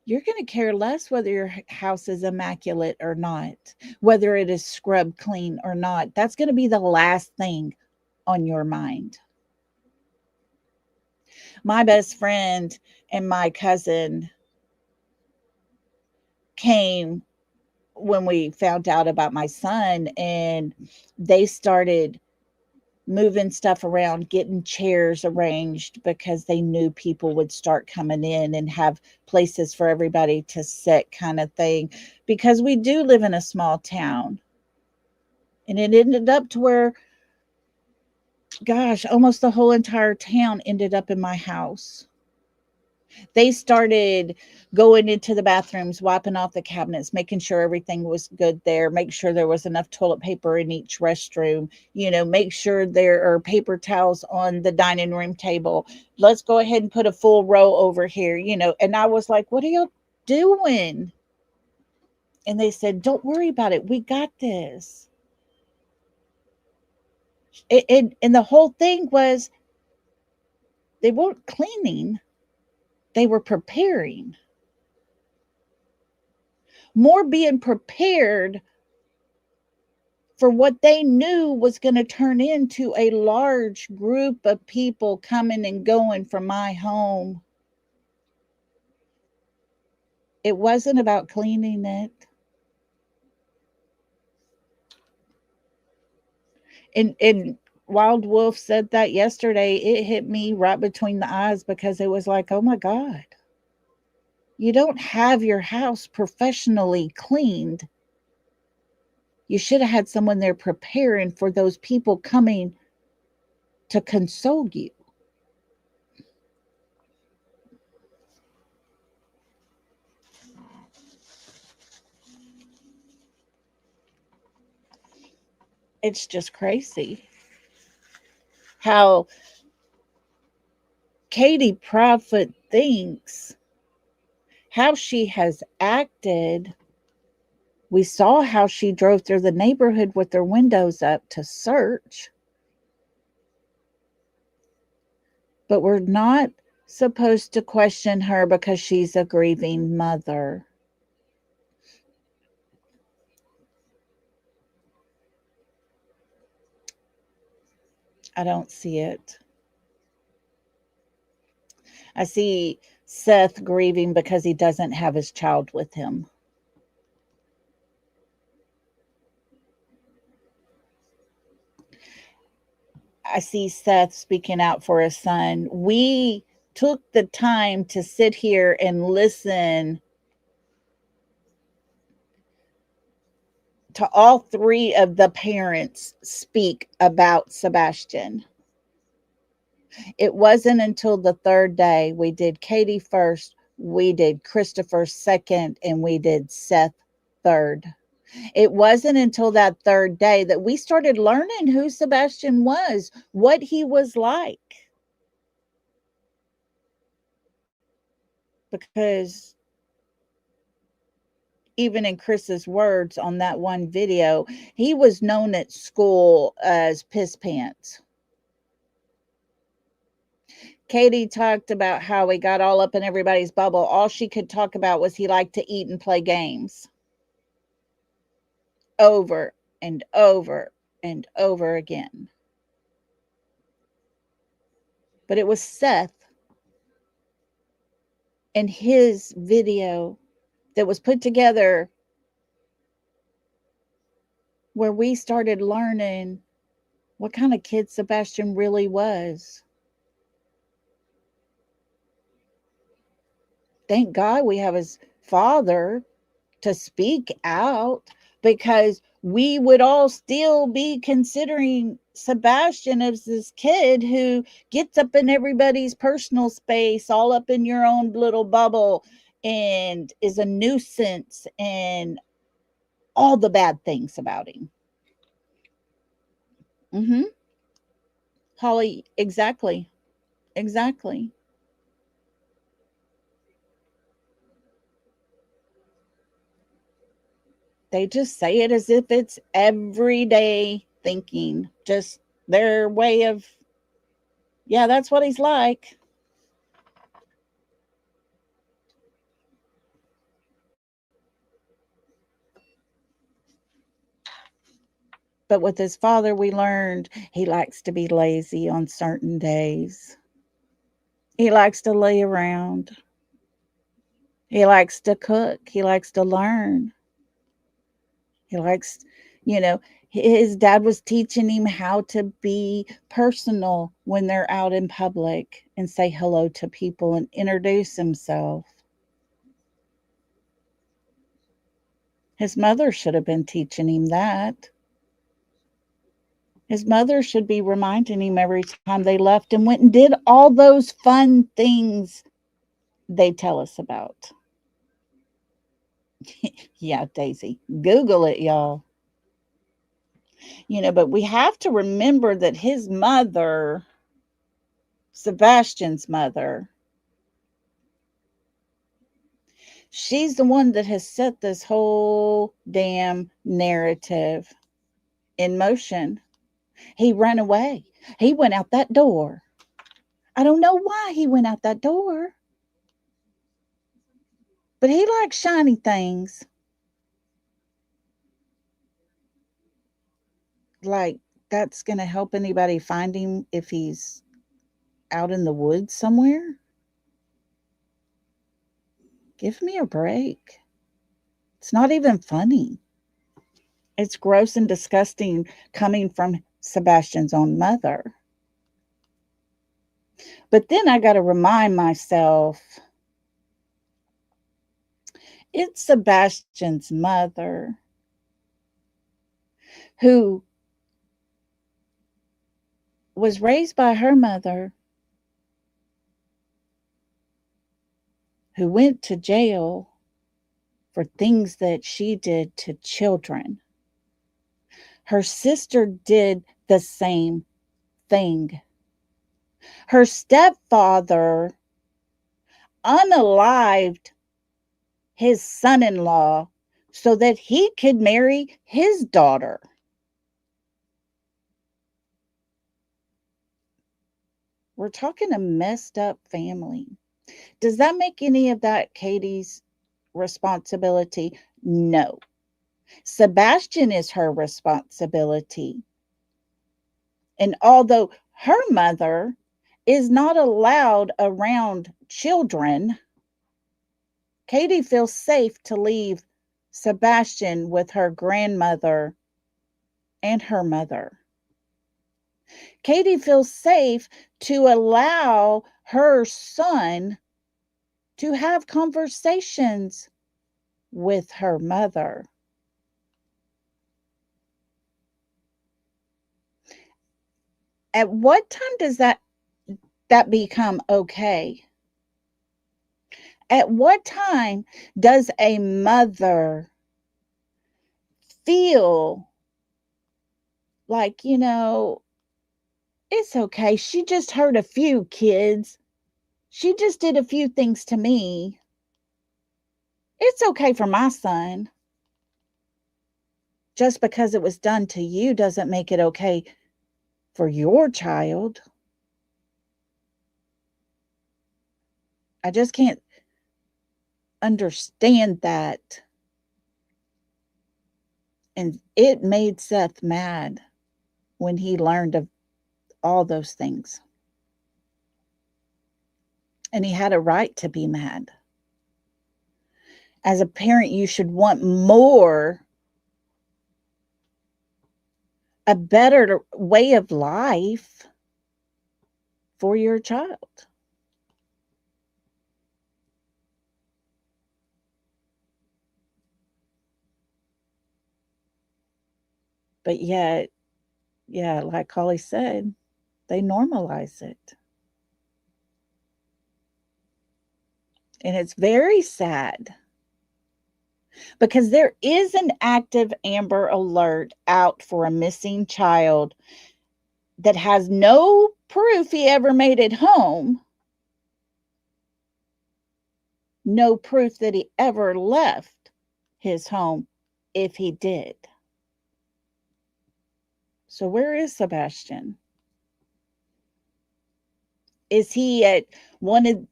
you're going to care less whether your house is immaculate or not, whether it is scrubbed clean or not. That's going to be the last thing on your mind. My best friend and my cousin came when we found out about my son, and they started moving stuff around, getting chairs arranged because they knew people would start coming in and have places for everybody to sit, kind of thing. Because we do live in a small town. And it ended up to where, gosh, almost the whole entire town ended up in my house. They started going into the bathrooms, wiping off the cabinets, making sure everything was good there, make sure there was enough toilet paper in each restroom, make sure there are paper towels on the dining room table. Let's go ahead and put a full row over here, And I was like, what are you doing? And they said, don't worry about it. We got this. And the whole thing was they weren't cleaning, they were preparing. More being prepared for what they knew was going to turn into a large group of people coming and going from my home. It wasn't about cleaning it. And Wild Wolf said that yesterday. It hit me right between the eyes because it was like, oh my God, you don't have your house professionally cleaned. You should have had someone there preparing for those people coming to console you. It's just crazy how Katie Prophet thinks, how she has acted. We saw how she drove through the neighborhood with her windows up to search. But we're not supposed to question her because she's a grieving mother. I don't see it. I see Seth grieving because he doesn't have his child with him. I see Seth speaking out for his son. We took the time to sit here and listen to all three of the parents speak about Sebastian. It wasn't until the third day. We did Katie first, we did Christopher second, and we did Seth third. It wasn't until that third day that we started learning who Sebastian was, what he was like. Because even in Chris's words on that one video, he was known at school as Piss Pants. Katie talked about how he got all up in everybody's bubble. All she could talk about was he liked to eat and play games. Over and over and over again. But it was Seth and his video that was put together where we started learning what kind of kid Sebastian really was. thank God we have his father to speak out, because we would all still be considering Sebastian as this kid who gets up in everybody's personal space, all up in your own little bubble, and is a nuisance and all the bad things about him. Mm-hmm. Holly, exactly. Exactly. They just say it as if it's everyday thinking, just their way of, yeah, that's what he's like. But with his father, we learned he likes to be lazy on certain days. He likes to lay around. He likes to cook. He likes to learn. He likes, you know, his dad was teaching him how to be personal when they're out in public and say hello to people and introduce himself. His mother should have been teaching him that. His mother should be reminding him every time they left and went and did all those fun things they tell us about. Yeah, Daisy. Google it, y'all. But we have to remember that his mother, Sebastian's mother, she's the one that has set this whole damn narrative in motion. He ran away. He went out that door. I don't know why he went out that door, but he likes shiny things. Like, that's going to help anybody find him if he's out in the woods somewhere? Give me a break. It's not even funny. It's gross and disgusting coming from Sebastian's own mother. But then I got to remind myself, it's Sebastian's mother who was raised by her mother, who went to jail for things that she did to children. Her sister did the same thing. Her stepfather unalived his son-in-law so that he could marry his daughter. We're talking a messed up family. Does that make any of that Katie's responsibility? No. Sebastian is her responsibility. And although her mother is not allowed around children, Katie feels safe to leave Sebastian with her grandmother and her mother. Katie feels safe to allow her son to have conversations with her mother. At what time does that become okay? At what time does a mother feel like, it's okay. She just hurt a few kids. She just did a few things to me. It's okay for my son. Just because it was done to you doesn't make it okay for your child. I just can't understand that. And it made Seth mad when he learned of all those things. And he had a right to be mad. As a parent, you should want more, a better way of life for your child. But yet, yeah, like Holly said, they normalize it. And it's very sad because there is an active Amber Alert out for a missing child that has no proof he ever made it home, no proof that he ever left his home if he did. So, where is Sebastian? Is he at one of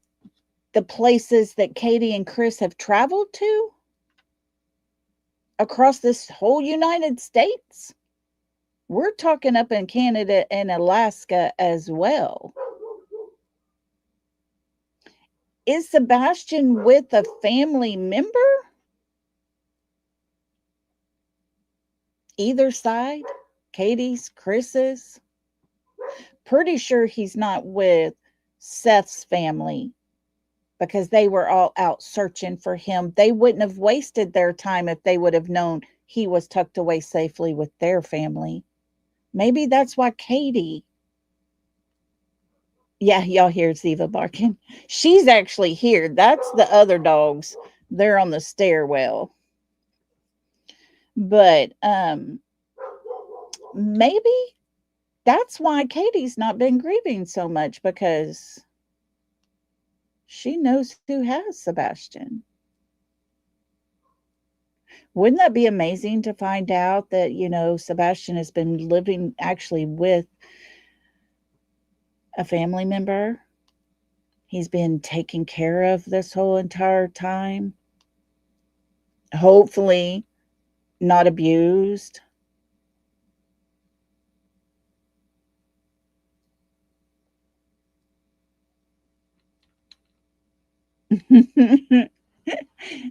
the places that Katie and Chris have traveled to across this whole United States? We're talking up in Canada and Alaska as well. Is Sebastian with a family member? Either side? Katie's, Chris's? Pretty sure he's not with Seth's family because they were all out searching for him. They wouldn't have wasted their time if they would have known he was tucked away safely with their family. Maybe that's why Katie. Yeah, y'all hear Ziva barking. She's actually here. That's the other dogs. They're on the stairwell. But maybe that's why Katie's not been grieving so much, because she knows who has Sebastian. Wouldn't that be amazing to find out that, Sebastian has been living actually with a family member? He's been taken care of this whole entire time. Hopefully not abused.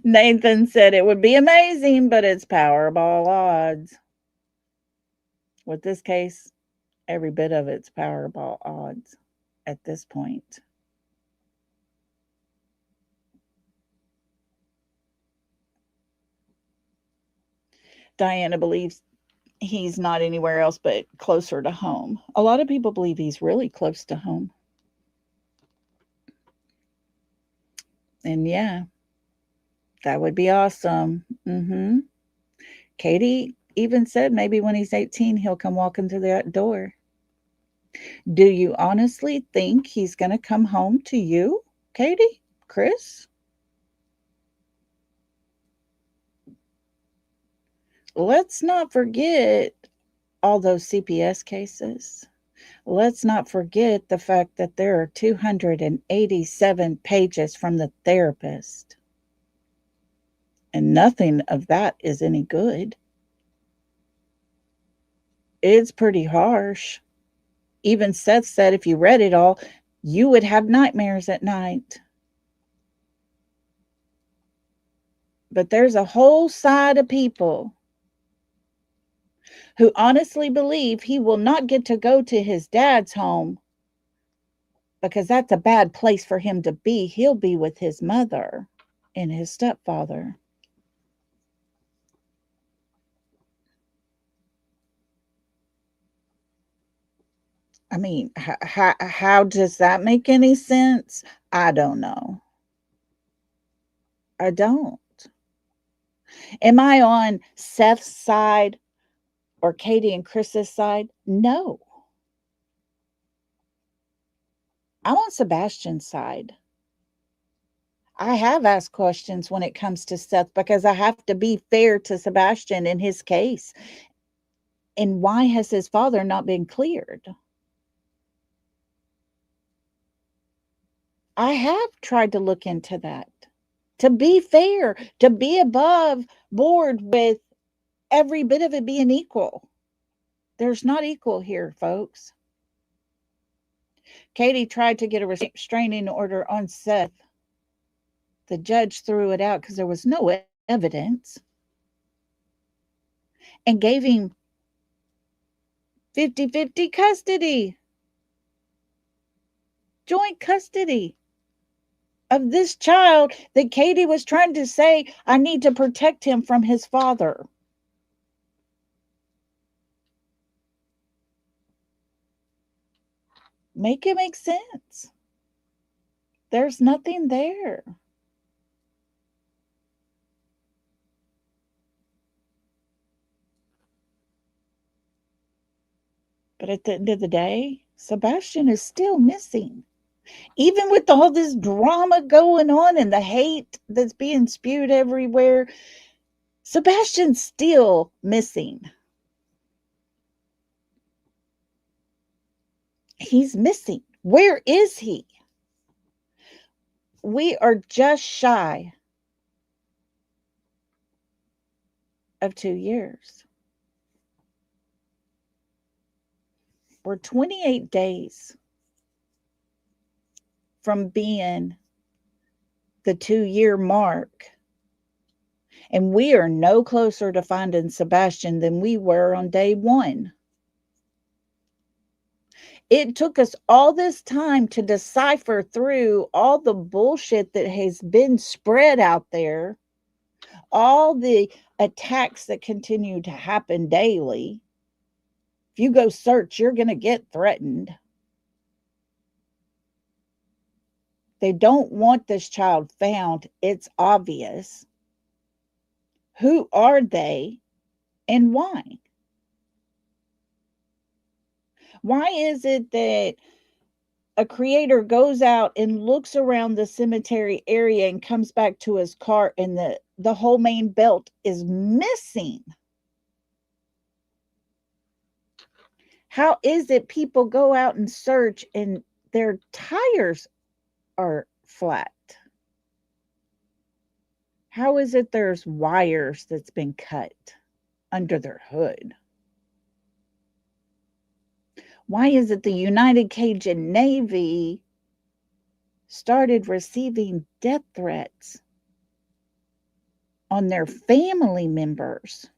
Nathan said it would be amazing, but it's Powerball odds. With this case, every bit of it's Powerball odds at this point. Diana believes he's not anywhere else but closer to home. A lot of people believe he's really close to home. And yeah, that would be awesome. Katie even said maybe when he's 18, he'll come walking through that door. Do you honestly think he's going to come home to you, Katie? Chris? Let's not forget all those CPS cases. Let's not forget the fact that there are 287 pages from the therapist. And nothing of that is any good. It's pretty harsh. Even Seth said if you read it all, you would have nightmares at night. But there's a whole side of people who honestly believe he will not get to go to his dad's home because that's a bad place for him to be. He'll be with his mother and his stepfather. I mean, how does that make any sense? I don't know. I don't. Am I on Seth's side or Katie and Chris's side? No. I'm on Sebastian's side. I have asked questions when it comes to Seth because I have to be fair to Sebastian in his case. And why has his father not been cleared? I have tried to look into that. To be fair, to be above board with every bit of it being equal. There's not equal here, folks. Katie tried to get a restraining order on Seth. The judge threw it out because there was no evidence and gave him 50-50 custody, joint custody of this child that Katie was trying to say, I need to protect him from his father. Make it make sense. There's nothing there. But at the end of the day, Sebastian is still missing. Even with all this drama going on and the hate that's being spewed everywhere, Sebastian's still missing. He's missing. Where is he? We are just shy of 2 years. We're 28 days from being the 2-year mark. And we are no closer to finding Sebastian than we were on day 1. It took us all this time to decipher through all the bullshit that has been spread out there, all the attacks that continue to happen daily. If you go search, you're going to get threatened. They don't want this child found. It's obvious. Who are they and why? Why is it that a creator goes out and looks around the cemetery area and comes back to his car and the whole main belt is missing? How is it people go out and search and their tires are flat? How is it there's wires that's been cut under their hood? Why is it the United Cajun Navy started receiving death threats on their family members?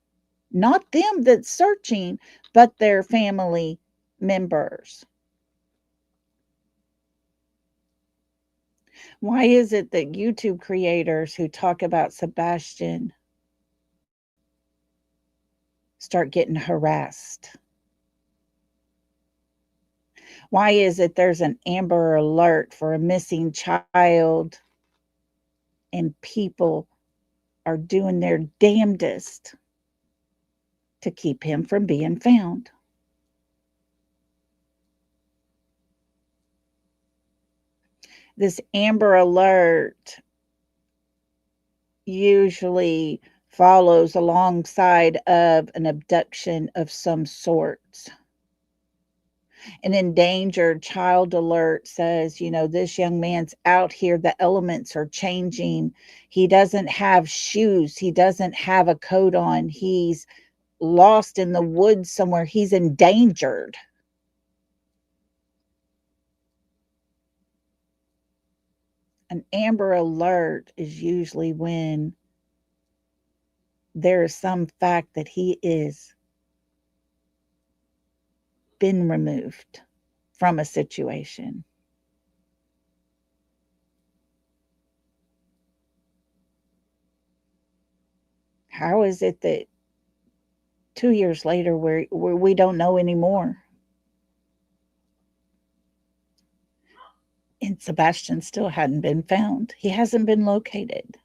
Not them that's searching, but their family members. Why is it that YouTube creators who talk about Sebastian start getting harassed? Why is it there's an Amber Alert for a missing child and people are doing their damnedest to keep him from being found? This Amber Alert usually follows alongside of an abduction of some sort. An endangered child alert says, this young man's out here. The elements are changing. He doesn't have shoes. He doesn't have a coat on. He's lost in the woods somewhere. He's endangered. An Amber Alert is usually when there is some fact that he is been removed from a situation. How is it that 2 years later we don't know anymore? And Sebastian still hadn't been found. He hasn't been located.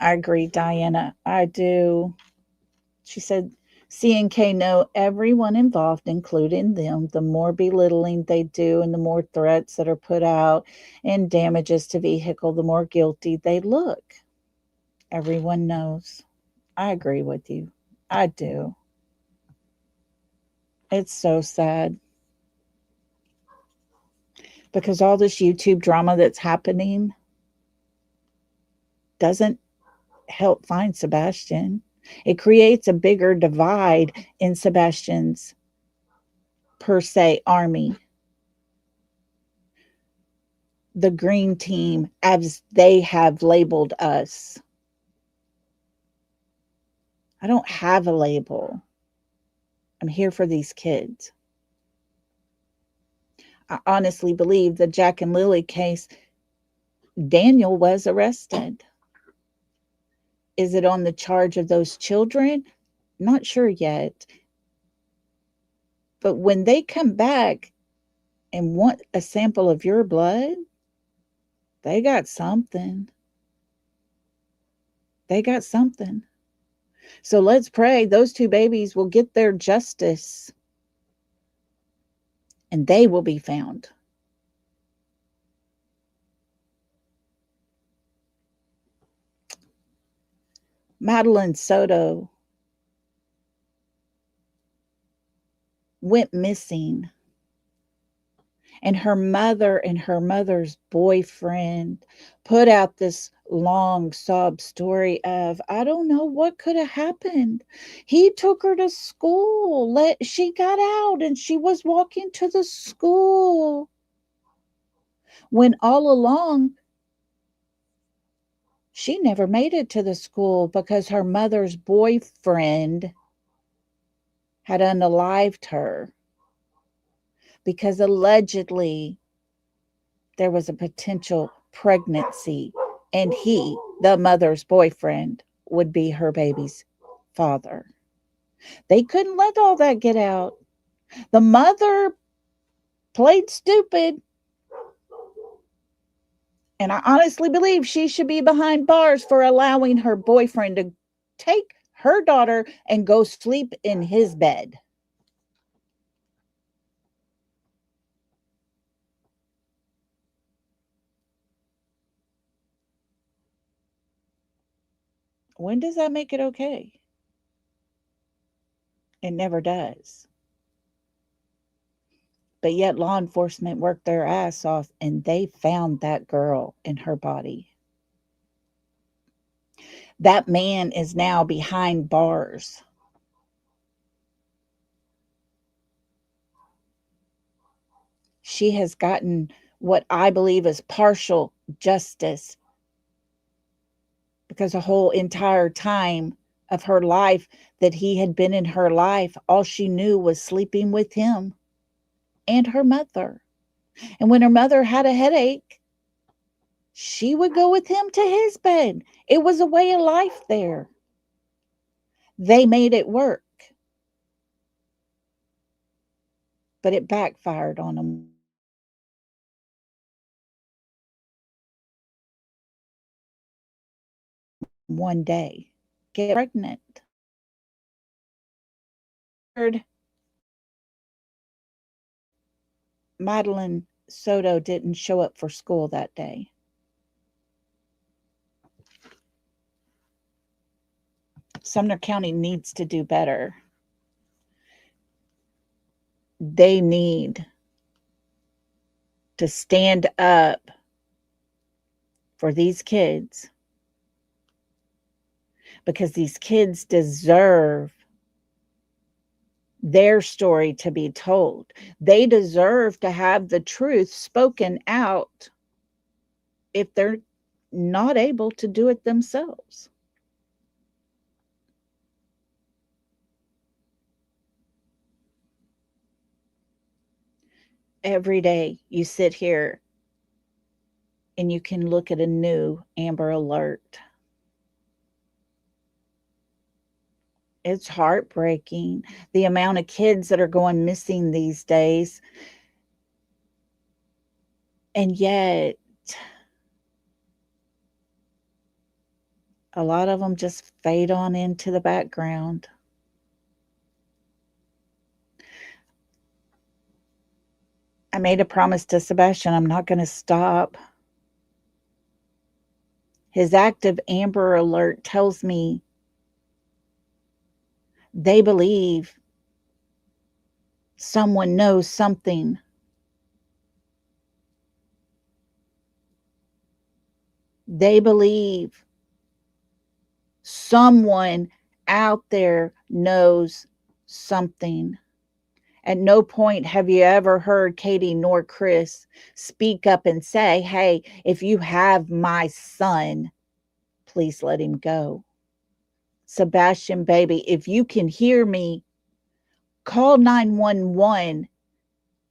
I agree, Diana. I do. She said, C&K know everyone involved, including them. The more belittling they do and the more threats that are put out and damages to vehicle, the more guilty they look. Everyone knows. I agree with you. I do. It's so sad. Because all this YouTube drama that's happening doesn't help find Sebastian. It creates a bigger divide in Sebastian's, per se, army. The green team, as they have labeled us. I don't have a label. I'm here for these kids. I honestly believe the Jack and Lily case, Daniel was arrested. Is it on the charge of those children? not sure yet. But when they come back and want a sample of your blood, they got something. They got something. So let's pray those two babies will get their justice and they will be found. Madeline Soto went missing, and her mother and her mother's boyfriend put out this long sob story of, I don't know what could have happened. He took her to school. She got out and she was walking to the school. When all along, she never made it to the school because her mother's boyfriend had unalived her, because allegedly there was a potential pregnancy and he, the mother's boyfriend, would be her baby's father. They couldn't let all that get out. The mother played stupid. And I honestly believe she should be behind bars for allowing her boyfriend to take her daughter and go sleep in his bed. When does that make it okay? It never does. But yet law enforcement worked their ass off and they found that girl in her body. That man is now behind bars. She has gotten what I believe is partial justice, because the whole entire time of her life that he had been in her life, all she knew was sleeping with him and her mother. And when her mother had a headache, she would go with him to his bed. It was a way of life there. They made it work, but it backfired on them. One day, get pregnant. Madeline Soto didn't show up for school that day. Sumner County needs to do better. They need to stand up for these kids, because these kids deserve their story to be told. They deserve to have the truth spoken out if they're not able to do it themselves. Every day you sit here and you can look at a new Amber Alert. It's heartbreaking, the amount of kids that are going missing these days. And yet, a lot of them just fade on into the background. I made a promise to Sebastian, I'm not going to stop. His active Amber Alert tells me they believe someone knows something. They believe someone out there knows something. At no point have you ever heard Katie nor Chris speak up and say, hey, if you have my son, please let him go. Sebastian, baby, if you can hear me, call 911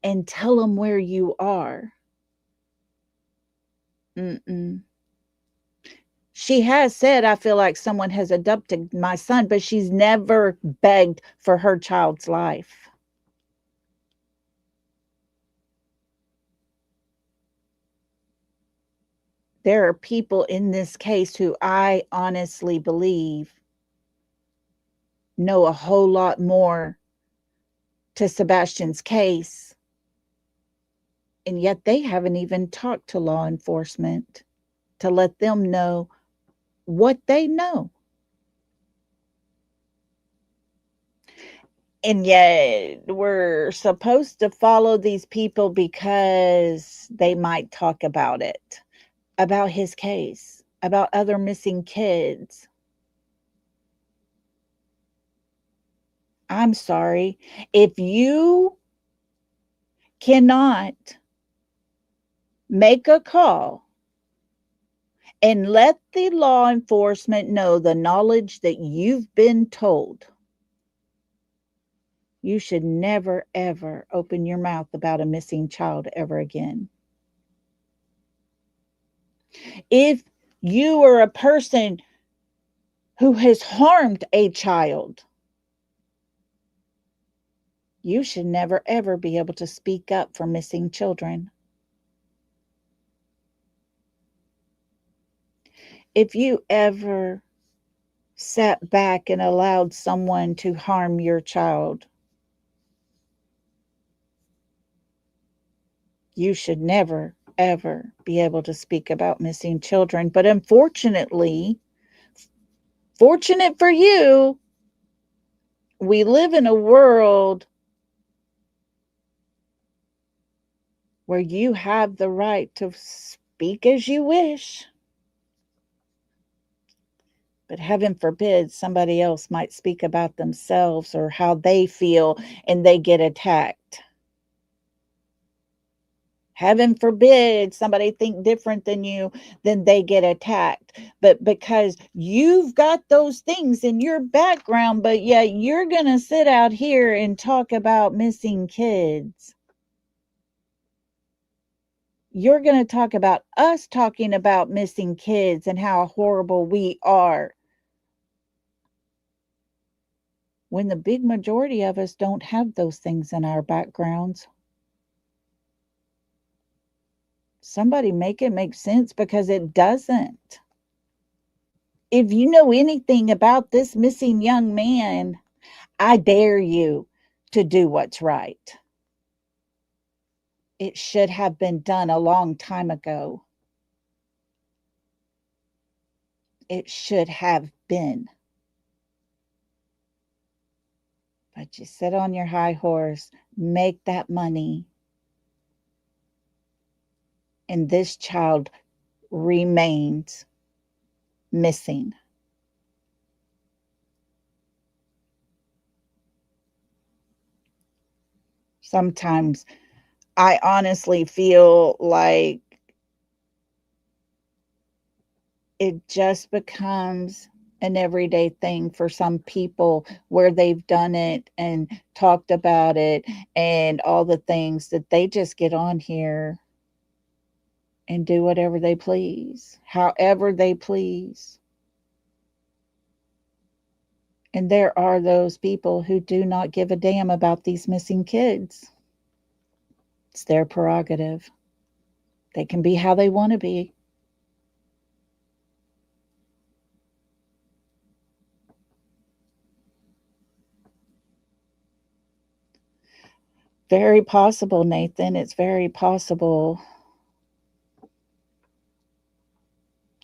and tell them where you are. She has said, I feel like someone has adopted my son, but she's never begged for her child's life. There are people in this case who I honestly believe know a whole lot more to Sebastian's case, and yet they haven't even talked to law enforcement to let them know what they know. And yet we're supposed to follow these people because they might talk about it, about his case, about other missing kids. I'm sorry. If you cannot make a call and let the law enforcement know the knowledge that you've been told, you should never, ever open your mouth about a missing child ever again. If you are a person who has harmed a child, you should never, ever be able to speak up for missing children. If you ever sat back and allowed someone to harm your child, you should never, ever be able to speak about missing children. But unfortunately, fortunate for you, we live in a world where you have the right to speak as you wish. But heaven forbid somebody else might speak about themselves or how they feel and they get attacked. Heaven forbid somebody think different than you, then they get attacked. But because you've got those things in your background, but yet you're going to sit out here and talk about missing kids. You're going to talk about us talking about missing kids and how horrible we are, when the big majority of us don't have those things in our backgrounds. Somebody make it make sense, because it doesn't. If you know anything about this missing young man, I dare you to do what's right. It should have been done a long time ago. It should have been. But you sit on your high horse, make that money, and this child remains missing. Sometimes I honestly feel like it just becomes an everyday thing for some people, where they've done it and talked about it and all the things, that they just get on here and do whatever they please, however they please. And there are those people who do not give a damn about these missing kids. It's their prerogative. They can be how they want to be. Very possible, Nathan. It's very possible.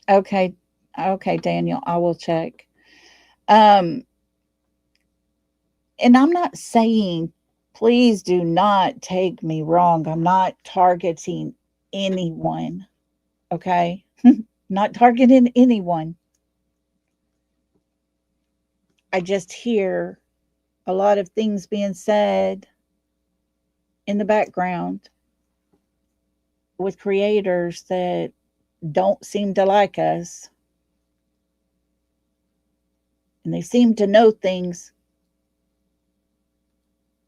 Okay. Okay, Daniel, I will check. Um, and I'm not saying, please do not take me wrong, I'm not targeting anyone. Okay. Not targeting anyone. I just hear a lot of things being said in the background with creators that don't seem to like us. And they seem to know things,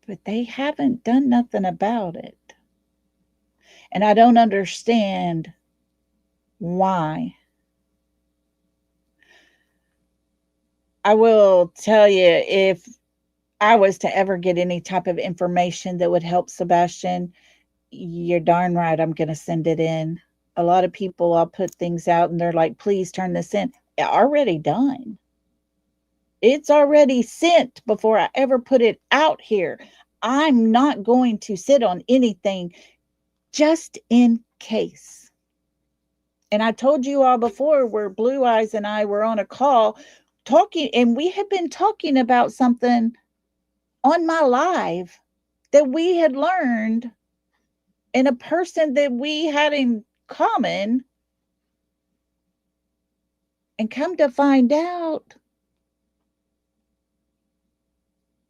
but they haven't done nothing about it. And I don't understand why. I will tell you, if I was to ever get any type of information that would help Sebastian, you're darn right I'm going to send it in. A lot of people, I'll put things out and they're like, please turn this in. Already done. It's already sent before I ever put it out here. I'm not going to sit on anything just in case. And I told you all before where Blue Eyes and I were on a call talking, and we had been talking about something on my live that we had learned, and a person that we had in common, and come to find out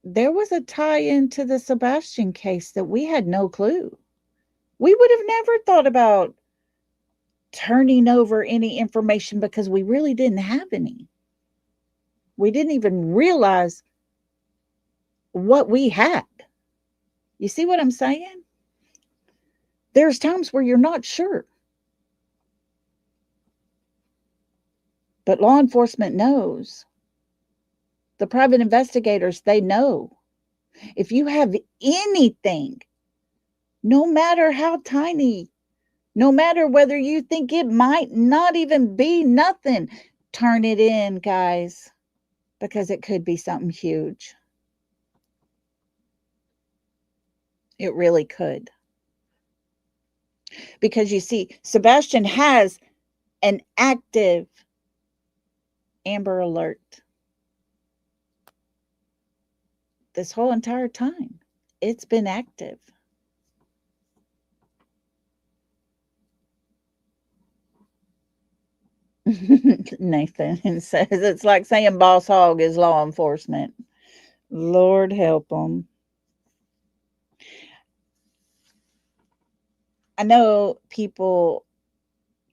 there was a tie into the Sebastian case that we had no clue. We would have never thought about turning over any information because we really didn't have any. We didn't even realize what we had. You see what I'm saying? There's times where you're not sure. But law enforcement knows. The private investigators, they know. If you have anything, no matter how tiny, no matter whether you think it might not even be nothing, turn it in, guys, because it could be something huge. It really could. Because you see, Sebastian has an active Amber Alert this whole entire time. It's been active. Nathan says it's like saying boss hog is law enforcement. Lord help them. I know people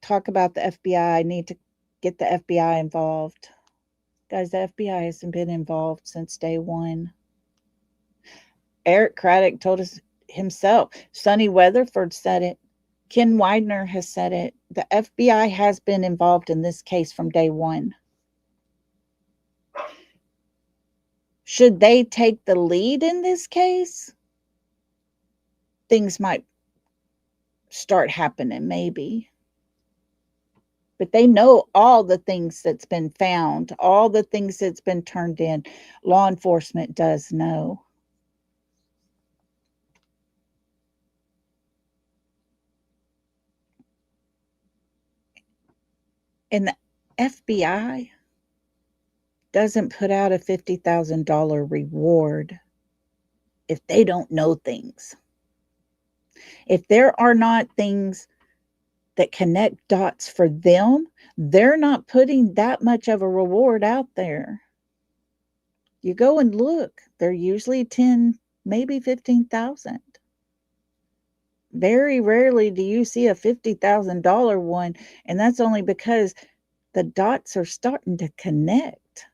talk about the FBI, need to get the FBI involved. Guys, the FBI hasn't been involved since day one. Eric Craddock told us himself. Sonny Weatherford said it. Ken Widener has said it. The FBI has been involved in this case from day one. Should they take the lead in this case, things might start happening, maybe. But they know all the things that's been found, all the things that's been turned in. Law enforcement does know. And the FBI doesn't put out a $50,000 reward if they don't know things. If there are not things that connect dots for them, they're not putting that much of a reward out there. You go and look, they're usually 10, maybe 15,000. Very rarely do you see a $50,000 one, and that's only because the dots are starting to connect.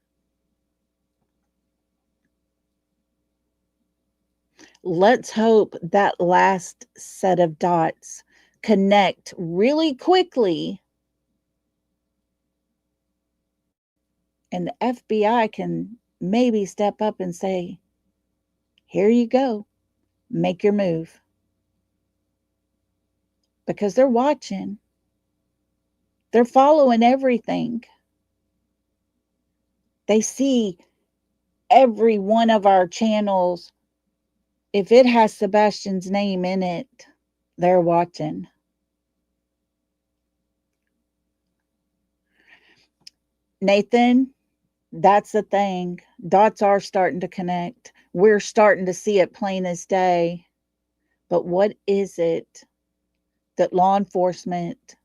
Let's hope that last set of dots connect really quickly, and the FBI can maybe step up and say, here you go, make your move. Because they're watching, they're following everything. They see every one of our channels. If it has Sebastian's name in it, they're watching. Nathan, that's the thing. Dots are starting to connect. We're starting to see it plain as day. But what is it that law enforcement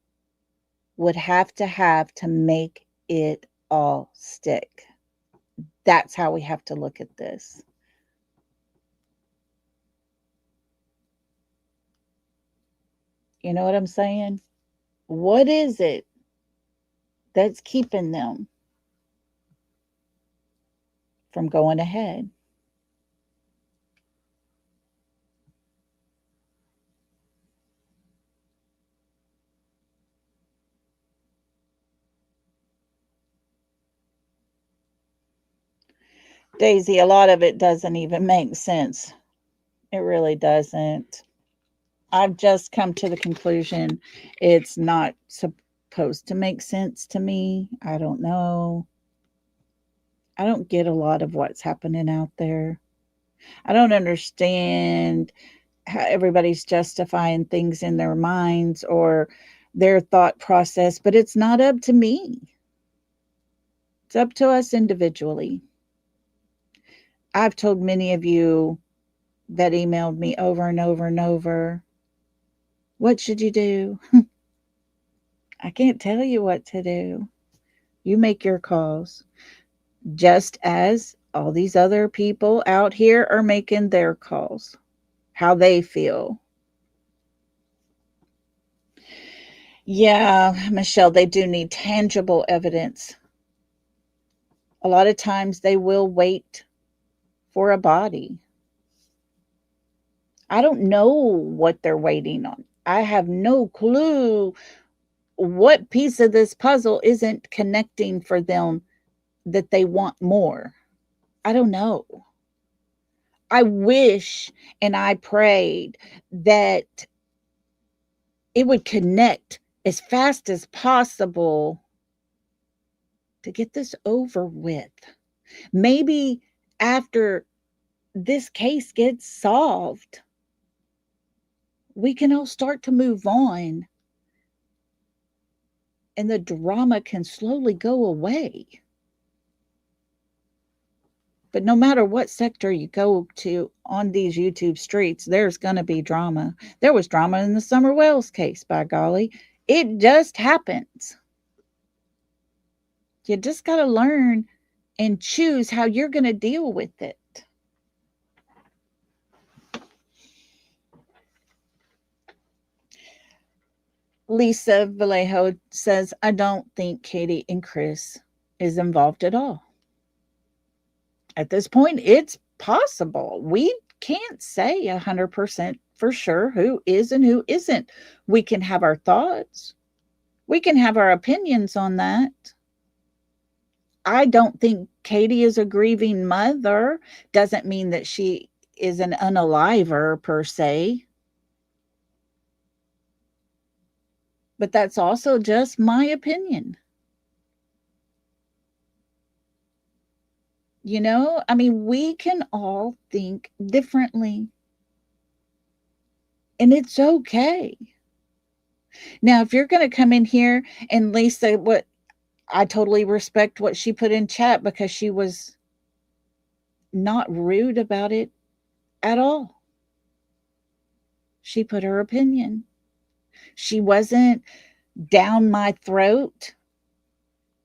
would have to make it all stick? That's how we have to look at this. You know what I'm saying? What is it that's keeping them from going ahead? Daisy, a lot of it doesn't even make sense. It really doesn't. I've just come to the conclusion it's not supposed to make sense to me. I don't know. I don't get a lot of what's happening out there. I don't understand how everybody's justifying things in their minds or their thought process, but it's not up to me. It's up to us individually. I've told many of you that emailed me over and over and over, what should you do? I can't tell you what to do. You make your calls, just as all these other people out here are making their calls, how they feel. Yeah, Michelle, they do need tangible evidence. A lot of times they will wait for a body. I don't know what they're waiting on. I have no clue what piece of this puzzle isn't connecting for them that they want more. I don't know. I wish and I prayed that it would connect as fast as possible to get this over with. Maybe after this case gets solved, we can all start to move on and the drama can slowly go away. But no matter what sector you go to on these YouTube streets, there's going to be drama. There was drama in the Summer Wells case, by golly. It just happens. You just got to learn and choose how you're going to deal with it. Lisa Vallejo says, I don't think Katie and Chris is involved at all. At this point, it's possible. We can't say 100% for sure who is and who isn't. We can have our thoughts. We can have our opinions on that. I don't think Katie is a grieving mother. Doesn't mean that she is an unaliver per se. But that's also just my opinion. You know, I mean, we can all think differently. And it's okay. Now, if you're going to come in here and Lisa, what I totally respect what she put in chat because she was not rude about it at all. She put her opinion. She wasn't down my throat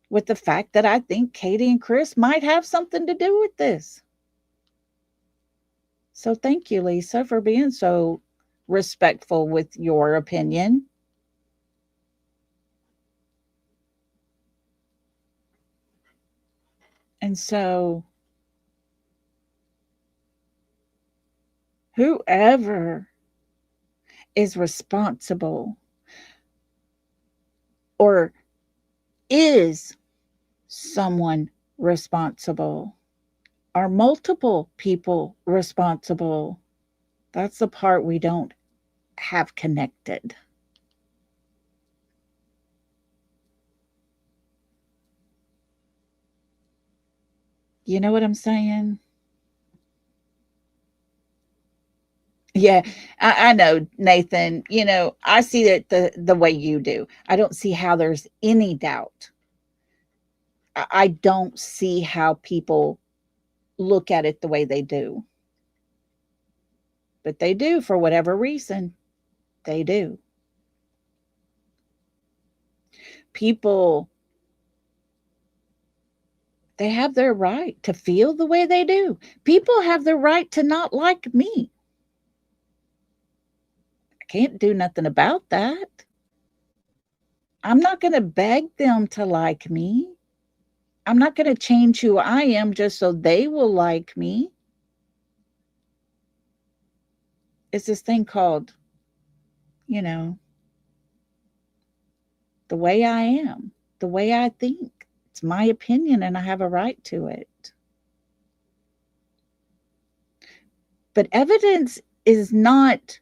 with the fact that I think Katie and Chris might have something to do with this. So thank you, Lisa, for being so respectful with your opinion. And so whoever is responsible or is someone responsible? Are multiple people responsible? That's the part we don't have connected. You know what I'm saying? Yeah, I know, Nathan. You know, I see it the way you do. I don't see how there's any doubt. I don't see how people look at it the way they do. But they do for whatever reason. They do. People, they have their right to feel the way they do. People have the right to not like me. I can't do nothing about that. I'm not going to beg them to like me. I'm not going to change who I am just so they will like me. It's this thing called, you know, the way I am, the way I think. It's my opinion and I have a right to it. But evidence is not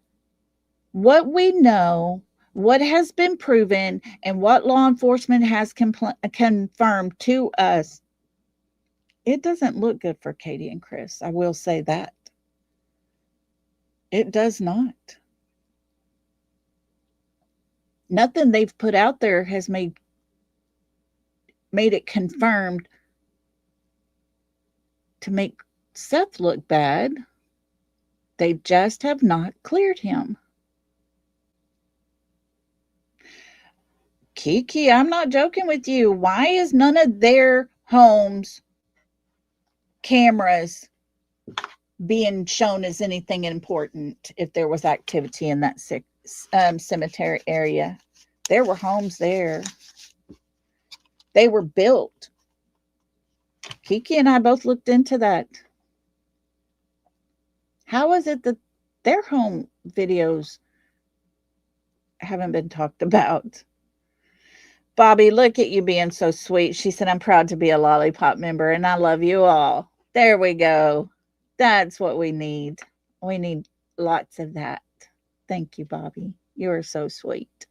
what we know, what has been proven, and what law enforcement has confirmed to us. It doesn't look good for Katie and Chris. I will say that. It does not. Nothing they've put out there has made it confirmed to make Seth look bad. They just have not cleared him. Kiki, I'm not joking with you. Why is none of their homes cameras being shown as anything important if there was activity in that cemetery area? There were homes there. They were built. Kiki and I both looked into that. How is it that their home videos haven't been talked about? Bobby, look at you being so sweet. She said, I'm proud to be a Lollipop member and I love you all. There we go. That's what we need. We need lots of that. Thank you, Bobby. You are so sweet.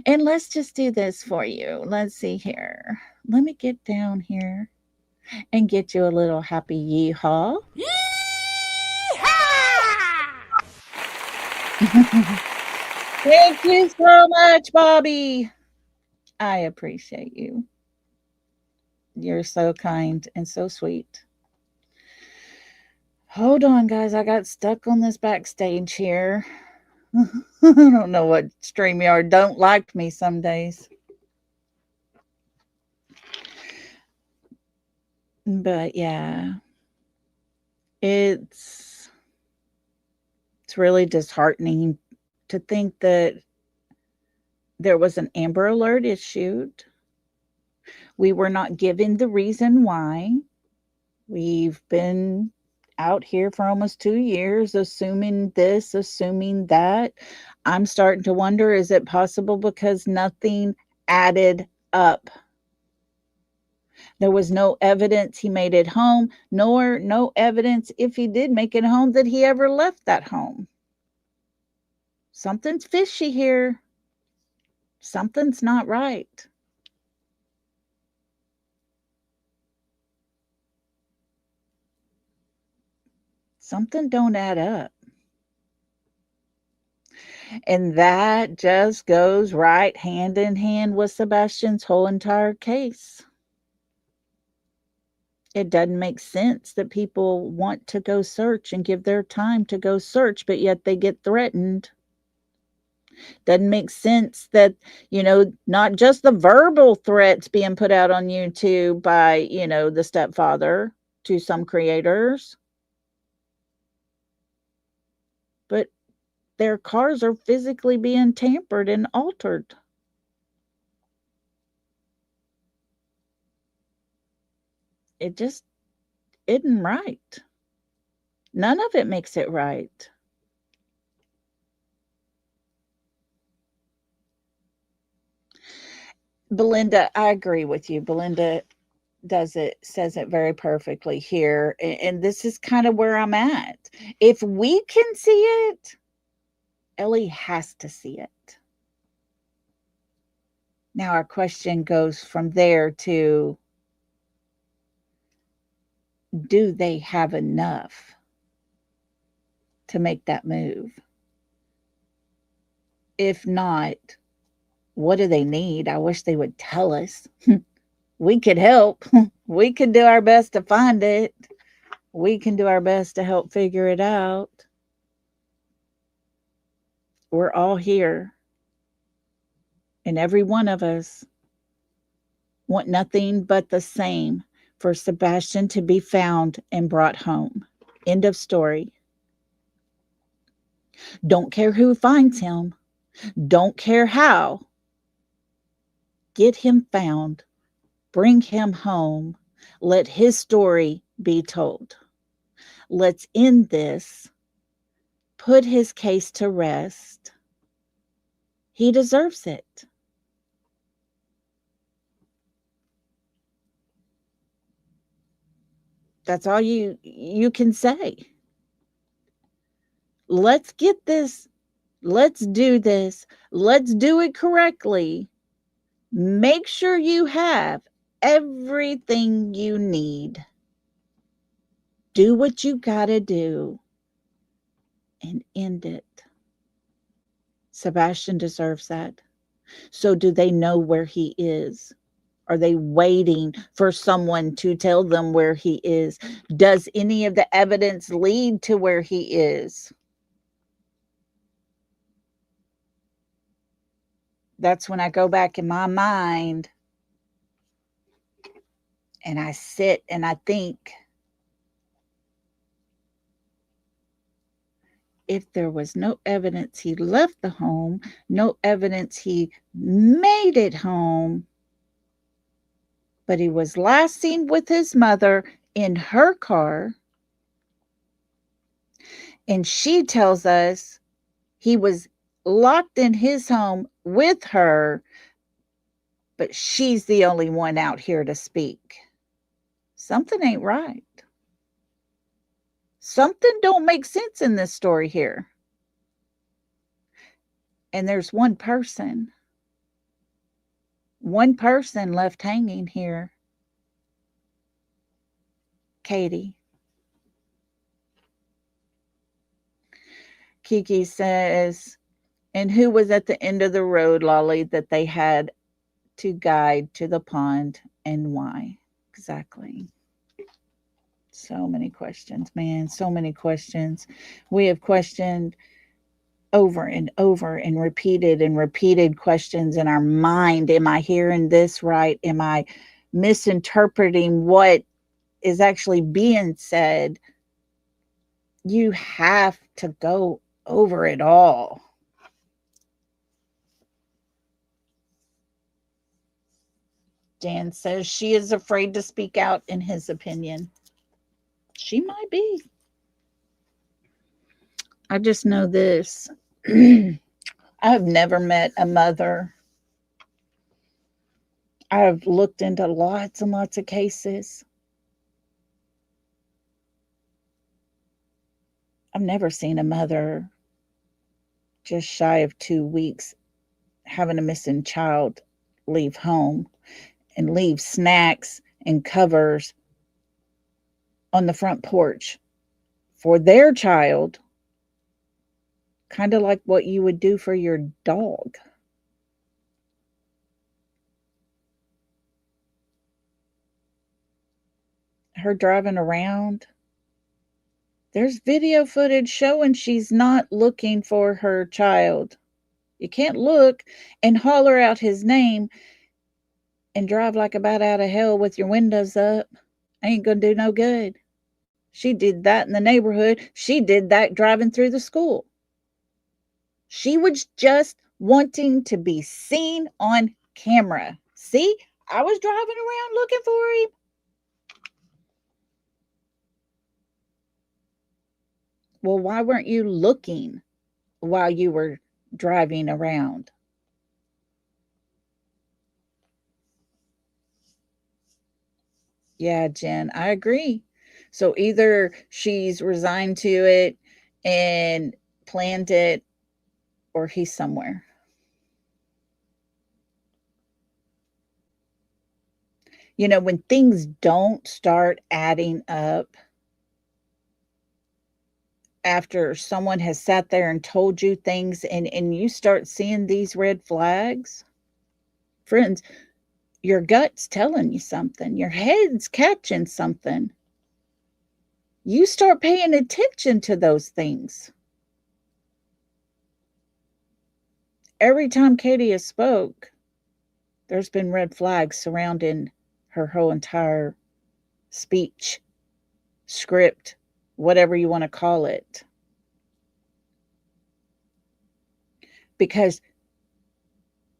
And let's just do this for you. Let's see here. Let me get down here and get you a little happy yeehaw. Thank you so much, Bobby. I appreciate you. You're so kind and so sweet. Hold on, guys. I got stuck on this backstage here. I don't know what StreamYard don't like me some days. But yeah, it's really disheartening to think that there was an Amber Alert issued. We were not given the reason why. We've been out here for almost 2 years, assuming this, assuming that. I'm starting to wonder, is it possible because nothing added up? There was no evidence he made it home, nor no evidence if he did make it home that he ever left that home. Something's fishy here. Something's not right. Something don't add up. And that just goes right hand in hand with Sebastian's whole entire case. It doesn't make sense that people want to go search and give their time to go search, but yet they get threatened. Doesn't make sense that, not just the verbal threats being put out on YouTube by, the stepfather to some creators, but their cars are physically being tampered and altered. It just isn't right. None of it makes it right. Belinda, I agree with you. Belinda says it very perfectly here. And this is kind of where I'm at. If we can see it, Ellie has to see it. Now our question goes from there to, do they have enough to make that move? If not, what do they need? I wish they would tell us. We could help. We could do our best to find it. We can do our best to help figure it out. We're all here. And every one of us want nothing but the same, for Sebastian to be found and brought home. End of story. Don't care who finds him. Don't care how. Get him found. Bring him home. Let his story be told. Let's end this. Put his case to rest. He deserves it. That's all you can say. let's get this, let's do this, let's do it correctly. Make sure you have everything you need. Do what you gotta do and end it. Sebastian deserves that. So, do they know where he is? Are they waiting for someone to tell them where he is? Does any of the evidence lead to where he is? That's when I go back in my mind and I sit and I think, if there was no evidence he left the home, no evidence he made it home, but he was last seen with his mother in her car, and she tells us he was locked in his home with her, but she's the only one out here to speak. Something ain't right. Something don't make sense in this story here. And there's one person left hanging here. Katie. Kiki says, and who was at the end of the road, Lolly, that they had to guide to the pond, and why? Exactly. So many questions, man. So many questions. We have questioned over and over and repeated questions in our mind. Am I hearing this right? Am I misinterpreting what is actually being said? You have to go over it all. Dan says she is afraid to speak out in his opinion. She might be. I just know this. I have never met a mother. I have looked into lots and lots of cases. I've never seen a mother just shy of 2 weeks having a missing child leave home and leave snacks and covers on the front porch for their child, kind of like what you would do for your dog. Her driving around. There's video footage showing she's not looking for her child. You can't look and holler out his name and drive like a bat out of hell with your windows up. Ain't gonna do no good. She did that in the neighborhood. She did that driving through the school. She was just wanting to be seen on camera. See, I was driving around looking for him. Well, why weren't you looking while you were driving around? Yeah, Jen, I agree. So either she's resigned to it and planned it, or he's somewhere. You know, when things don't start adding up after someone has sat there and told you things, and you start seeing these red flags, friends, your gut's telling you something. Your head's catching something. You start paying attention to those things. Every time Katie has spoke, there's been red flags surrounding her whole entire speech, script, whatever you want to call it. Because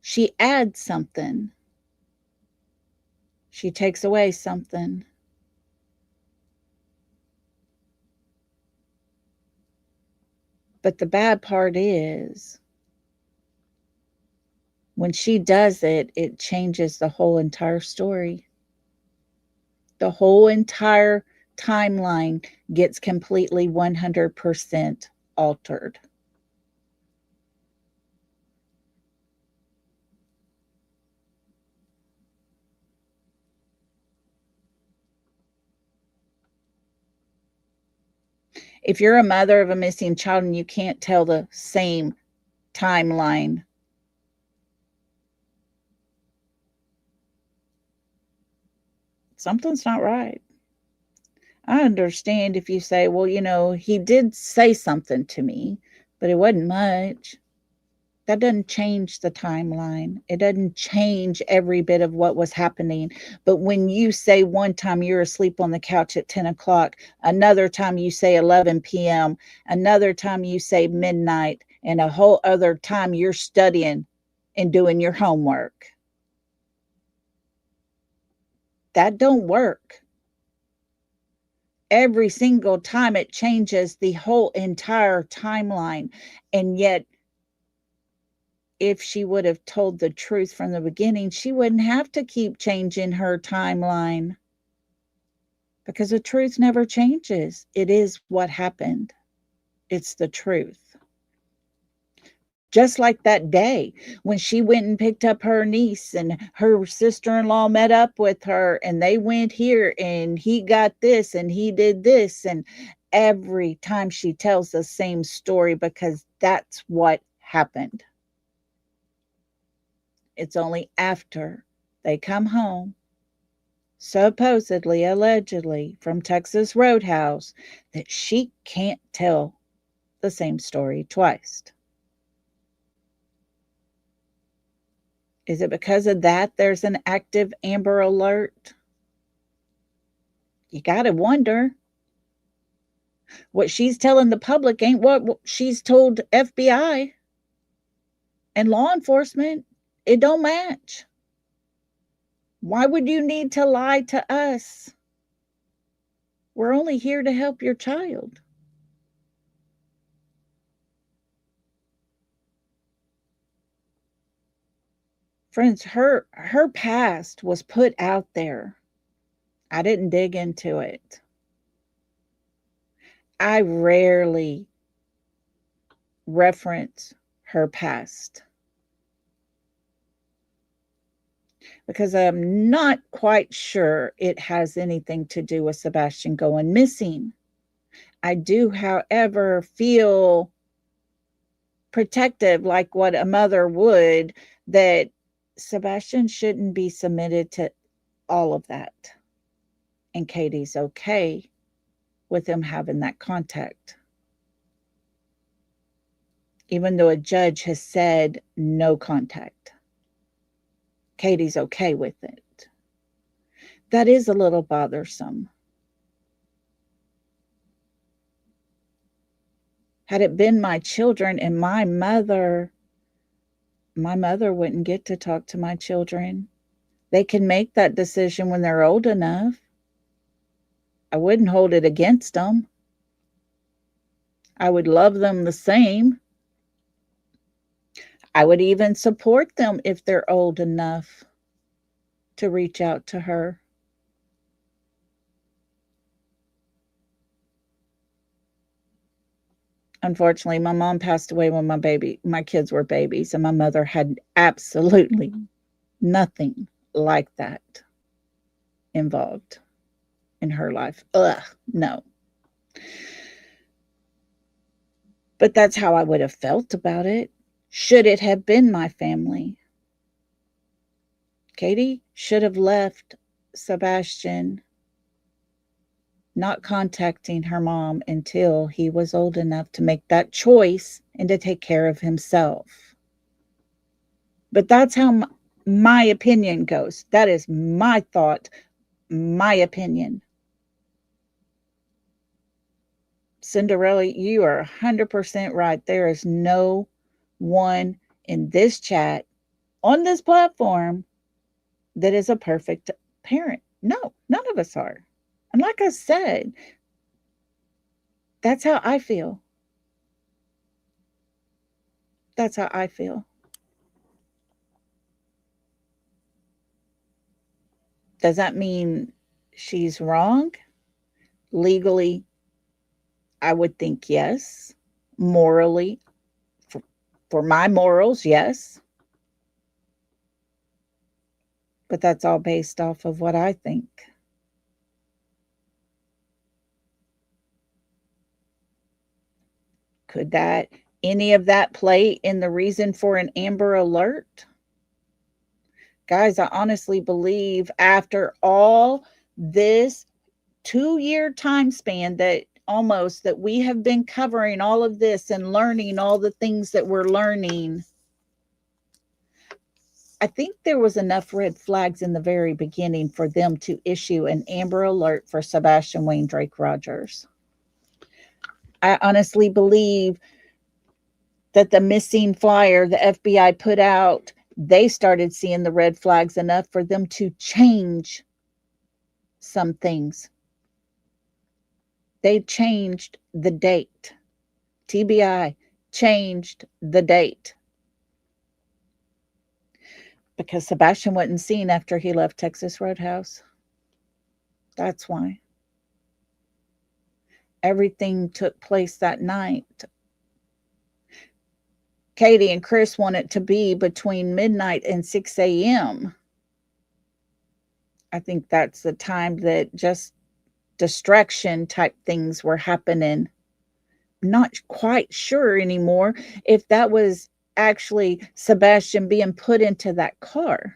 she adds something. She takes away something. But the bad part is, when she does it, it changes the whole entire story. The whole entire timeline gets completely 100% altered. If you're a mother of a missing child and you can't tell the same timeline, something's not right. I understand if you say, well, he did say something to me, but it wasn't much. That doesn't change the timeline. It doesn't change every bit of what was happening. But when you say one time you're asleep on the couch at 10 o'clock, another time you say 11 p.m., another time you say midnight, and a whole other time you're studying and doing your homework, that don't work. Every single time it changes the whole entire timeline. And yet, if she would have told the truth from the beginning, she wouldn't have to keep changing her timeline, because the truth never changes. It is what happened. It's the truth. Just like that day when she went and picked up her niece and her sister-in-law met up with her and they went here and he got this and he did this. And every time she tells the same story, because that's what happened. It's only after they come home, supposedly, allegedly, from Texas Roadhouse, that she can't tell the same story twice. Is it because of that there's an active Amber Alert? You got to wonder. What she's telling the public ain't what she's told FBI and law enforcement. It don't match. Why would you need to lie to us? We're only here to help your child. Friends, her past was put out there. I didn't dig into it. I rarely reference her past because I'm not quite sure it has anything to do with Sebastian going missing. I do, however, feel protective, like what a mother would, that Sebastian shouldn't be submitted to all of that. And Katie's okay with him having that contact, even though a judge has said no contact. Katie's okay with it. That is a little bothersome. Had it been my children and my mother wouldn't get to talk to my children. They can make that decision when they're old enough. I wouldn't hold it against them. I would love them the same. I would even support them if they're old enough to reach out to her. Unfortunately, my mom passed away when my kids were babies, and my mother had absolutely nothing like that involved in her life. Ugh, no. But that's how I would have felt about it. Should it have been my family? Katie should have left Sebastian not contacting her mom until he was old enough to make that choice and to take care of himself. But that's how my opinion goes. That is my thought, my opinion. Cinderella, you are 100% right. There is no one in this chat, on this platform, that is a perfect parent. No, none of us are. And like I said, that's how I feel. That's how I feel. Does that mean she's wrong? Legally, I would think yes. morally, for my morals, yes. But that's all based off of what I think. Could that any of that play in the reason for an Amber Alert? Guys, I honestly believe after all this 2-year time span that we have been covering all of this and learning all the things that we're learning, I think there was enough red flags in the very beginning for them to issue an Amber Alert for Sebastian Wayne Drake Rogers. I honestly believe that the missing flyer the FBI put out, they started seeing the red flags enough for them to change some things. They changed the date. TBI changed the date. Because Sebastian wasn't seen after he left Texas Roadhouse. That's why. Everything took place that night. Katie and Chris want it to be between midnight and 6 a.m. I think that's the time that just distraction type things were happening. Not quite sure anymore if that was actually Sebastian being put into that car.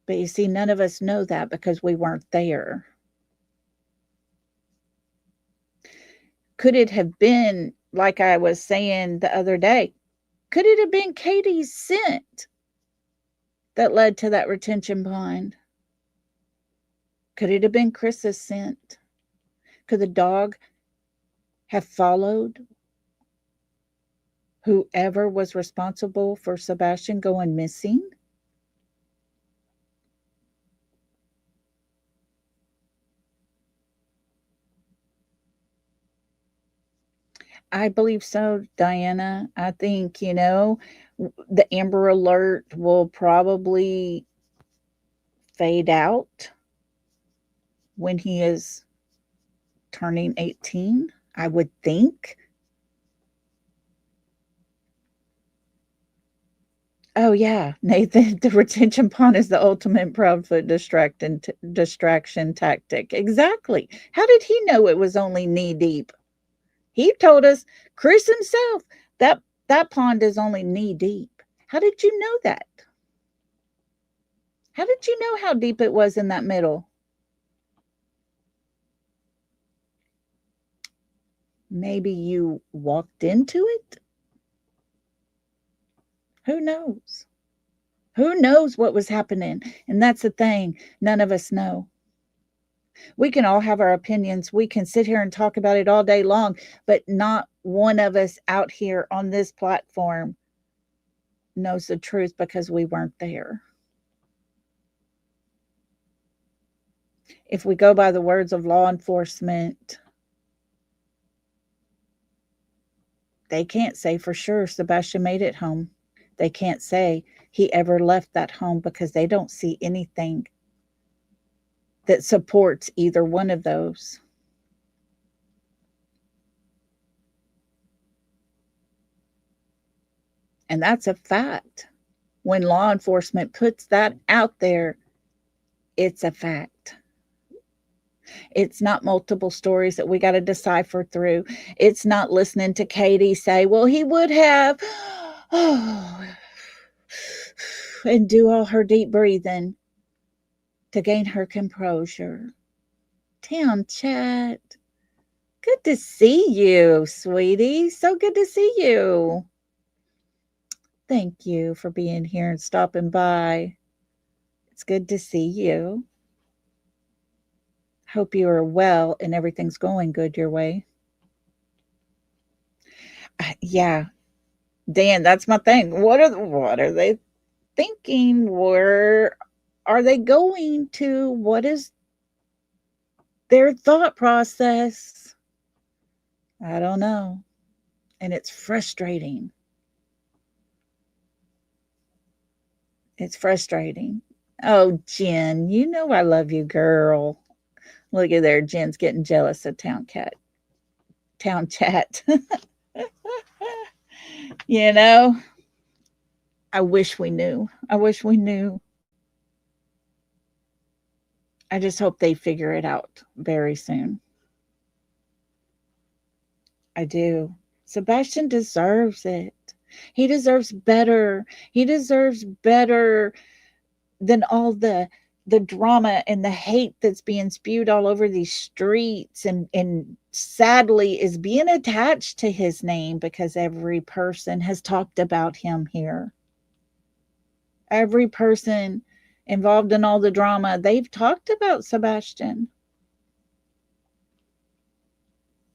But you see, none of us know that because we weren't there. Could it have been, like I was saying the other day, could it have been Katie's scent that led to that retention pond? Could it have been Chris's scent? Could the dog have followed whoever was responsible for Sebastian going missing? I believe so, Diana. I think, the Amber Alert will probably fade out when he is turning 18, I would think. Oh, yeah, Nathan, the retention pond is the ultimate Proudfoot distraction tactic. Exactly. How did he know it was only knee deep? He told us, Chris himself, that pond is only knee deep. How did you know that? How did you know how deep it was in that middle? Maybe you walked into it? Who knows? Who knows what was happening? And that's the thing. None of us know. We can all have our opinions. We can sit here and talk about it all day long, but not one of us out here on this platform knows the truth because we weren't there. If we go by the words of law enforcement, they can't say for sure Sebastian made it home. They can't say he ever left that home because they don't see anything that supports either one of those. And that's a fact. When law enforcement puts that out there, it's a fact. It's not multiple stories that we got to decipher through. It's not listening to Katie say, well, he would have, and do all her deep breathing to gain her composure. Town chat. Good to see you, sweetie. So good to see you. Thank you for being here and stopping by. It's good to see you. Hope you are well and everything's going good your way. Yeah, Dan, that's my thing. What are they thinking? Where are they going to? What is their thought process? I don't know. And it's frustrating. It's frustrating. Oh, Jen, you know I love you, girl. Look at there. Jen's getting jealous of Town Cat. town chat. You know, I wish we knew. I wish we knew. I just hope they figure it out very soon. I do. Sebastian deserves it. He deserves better. He deserves better than all the drama and the hate that's being spewed all over these streets and sadly is being attached to his name because every person has talked about him here. Every person involved in all the drama, they've talked about Sebastian.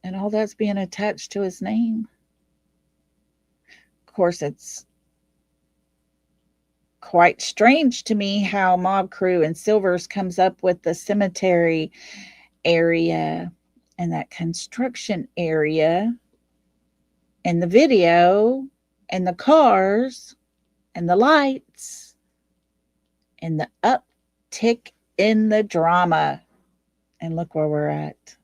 And all that's being attached to his name. Of course, it's quite strange to me how Mob Crew and Silvers comes up with the cemetery area and that construction area and the video and the cars and the lights and the uptick in the drama. And look where we're at.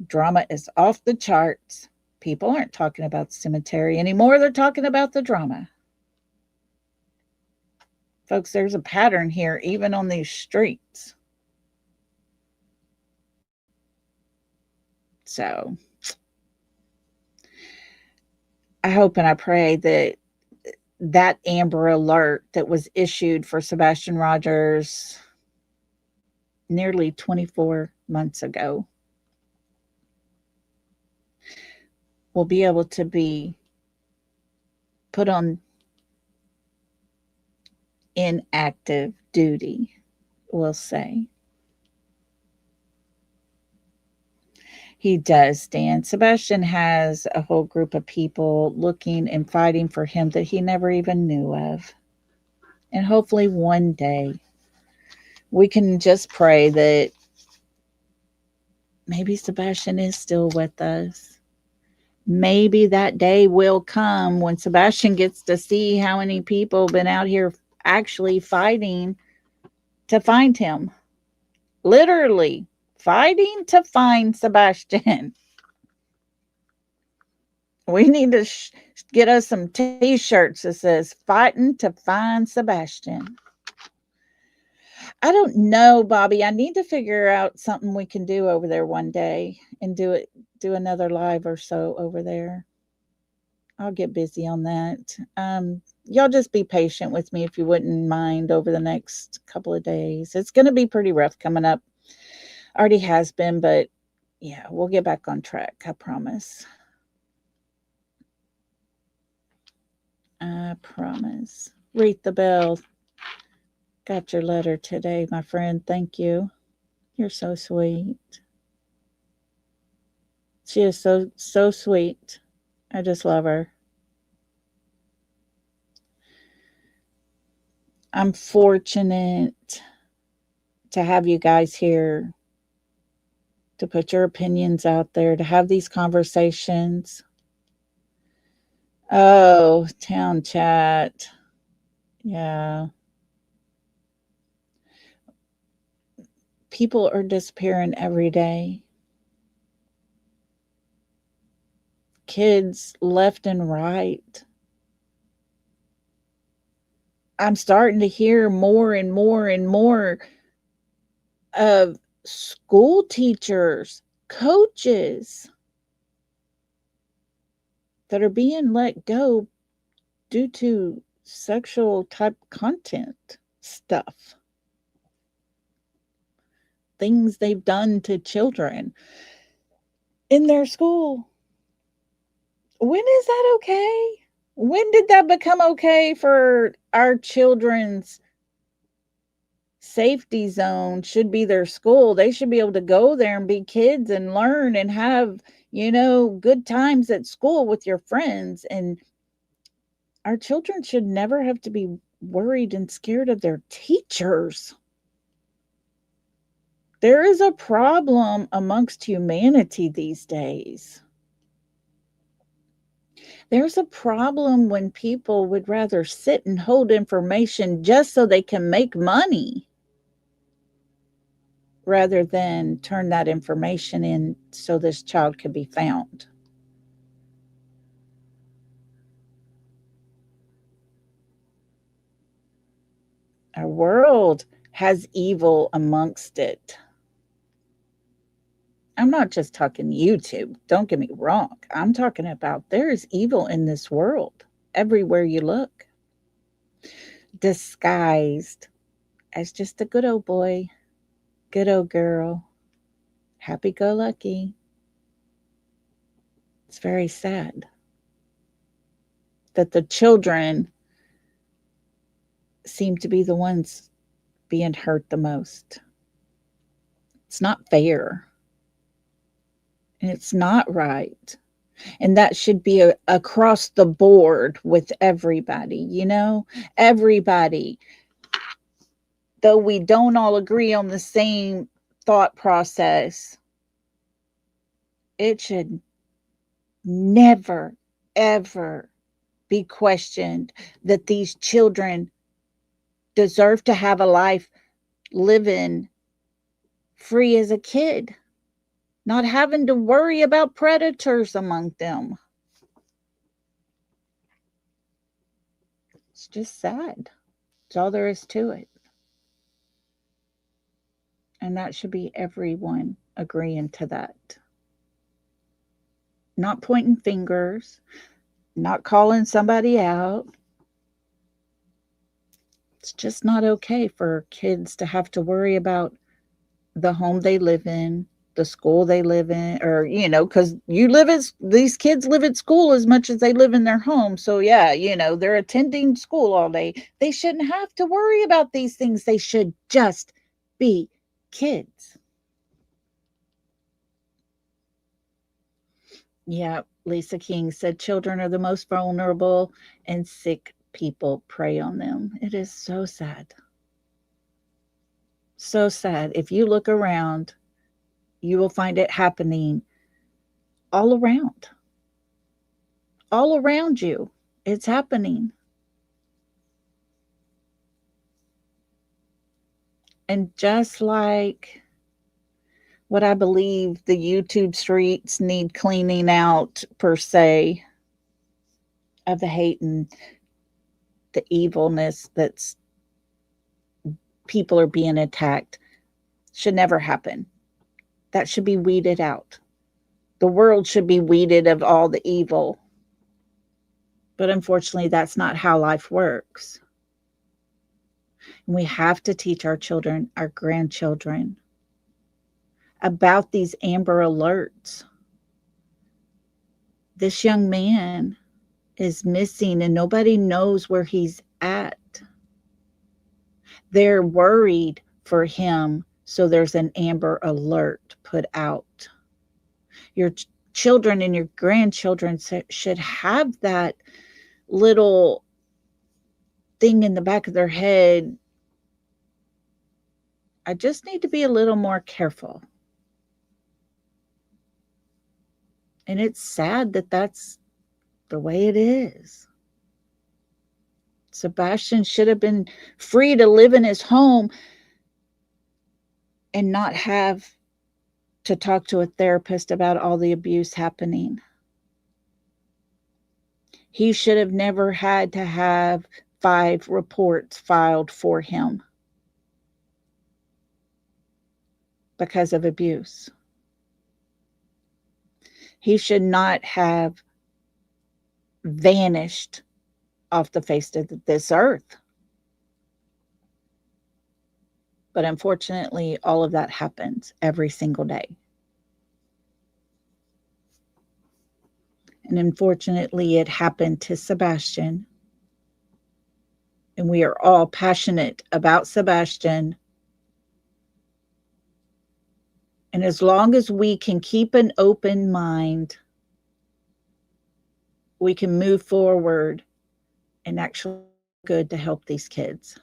Drama is off the charts. People aren't talking about the cemetery anymore. They're talking about the drama. Folks, there's a pattern here, even on these streets. So, I hope and I pray that that Amber Alert that was issued for Sebastian Rogers nearly 24 months ago will be able to be put on inactive duty, we'll say. He does, Dan. Sebastian has a whole group of people looking and fighting for him that he never even knew of. And hopefully one day we can just pray that maybe Sebastian is still with us. Maybe that day will come when Sebastian gets to see how many people have been out here actually fighting to find him. Literally fighting to find Sebastian. We need to get us some t-shirts that says fighting to find Sebastian. I don't know, Bobby. I need to figure out something we can do over there one day and do another live or so over there. I'll get busy on that. Y'all just be patient with me if you wouldn't mind over the next couple of days. It's going to be pretty rough coming up. Already has been, but yeah, we'll get back on track. I promise. I promise. Read the bell. Got your letter today, my friend. Thank you. You're so sweet. She is so sweet. I just love her. I'm fortunate to have you guys here, to put your opinions out there, to have these conversations. Oh, town chat. Yeah. People are disappearing every day. Kids left and right. I'm starting to hear more and more and more of school teachers, coaches that are being let go due to sexual type content stuff. Things they've done to children in their school. When is that okay? When did that become okay for our children's safety zone should be their school? They should be able to go there and be kids and learn and have, good times at school with your friends. And our children should never have to be worried and scared of their teachers. There is a problem amongst humanity these days. There's a problem when people would rather sit and hold information just so they can make money. rather than turn that information in so this child could be found. Our world has evil amongst it. I'm not just talking YouTube. Don't get me wrong. I'm talking about there is evil in this world everywhere you look, disguised as just a good old boy, good old girl, happy go lucky. It's very sad that the children seem to be the ones being hurt the most. It's not fair. And it's not right. And that should be across the board with everybody, you know? Everybody. Though we don't all agree on the same thought process, it should never, ever be questioned that these children deserve to have a life living free as a kid, not having to worry about predators among them. It's just sad. That's all there is to it. And that should be everyone agreeing to that. Not pointing fingers, not calling somebody out. It's just not okay for kids to have to worry about the home they live in, the school they live in, or, you know, because these kids live at school as much as they live in their home. So, yeah, you know, they're attending school all day. They shouldn't have to worry about these things. They should just be kids. Yeah, Lisa King said children are the most vulnerable and sick people prey on them. It is so sad. So sad. If you look around, you will find it happening all around. All around you. It's happening. And just like what I believe the YouTube streets need cleaning out, per se, of the hate and the evilness that's people are being attacked, should never happen. That should be weeded out. The world should be weeded of all the evil. But unfortunately, that's not how life works. And we have to teach our children, our grandchildren, about these Amber Alerts. This young man is missing and nobody knows where he's at. They're worried for him, so there's an Amber Alert put out. Your children and your grandchildren should have that little thing in the back of their head. I just need to be a little more careful. And it's sad that that's the way it is. Sebastian should have been free to live in his home and not have to talk to a therapist about all the abuse happening. He should have never had to have 5 reports filed for him because of abuse. He should not have vanished off the face of this earth. But unfortunately, all of that happens every single day. And unfortunately, it happened to Sebastian. And we are all passionate about Sebastian. And as long as we can keep an open mind, we can move forward and actually good to help these kids.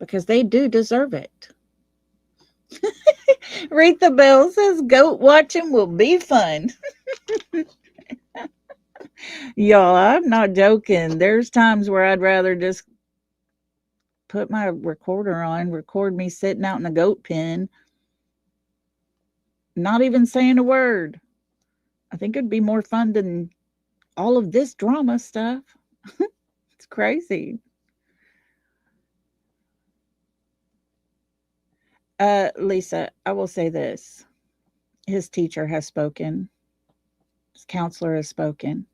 Because they do deserve it. Retha Bell says goat watching will be fun. Y'all, I'm not joking. There's times where I'd rather just put my recorder on, record me sitting out in the goat pen, not even saying a word. I think it'd be more fun than all of this drama stuff. It's crazy. Lisa, I will say this. His teacher has spoken. His counselor has spoken.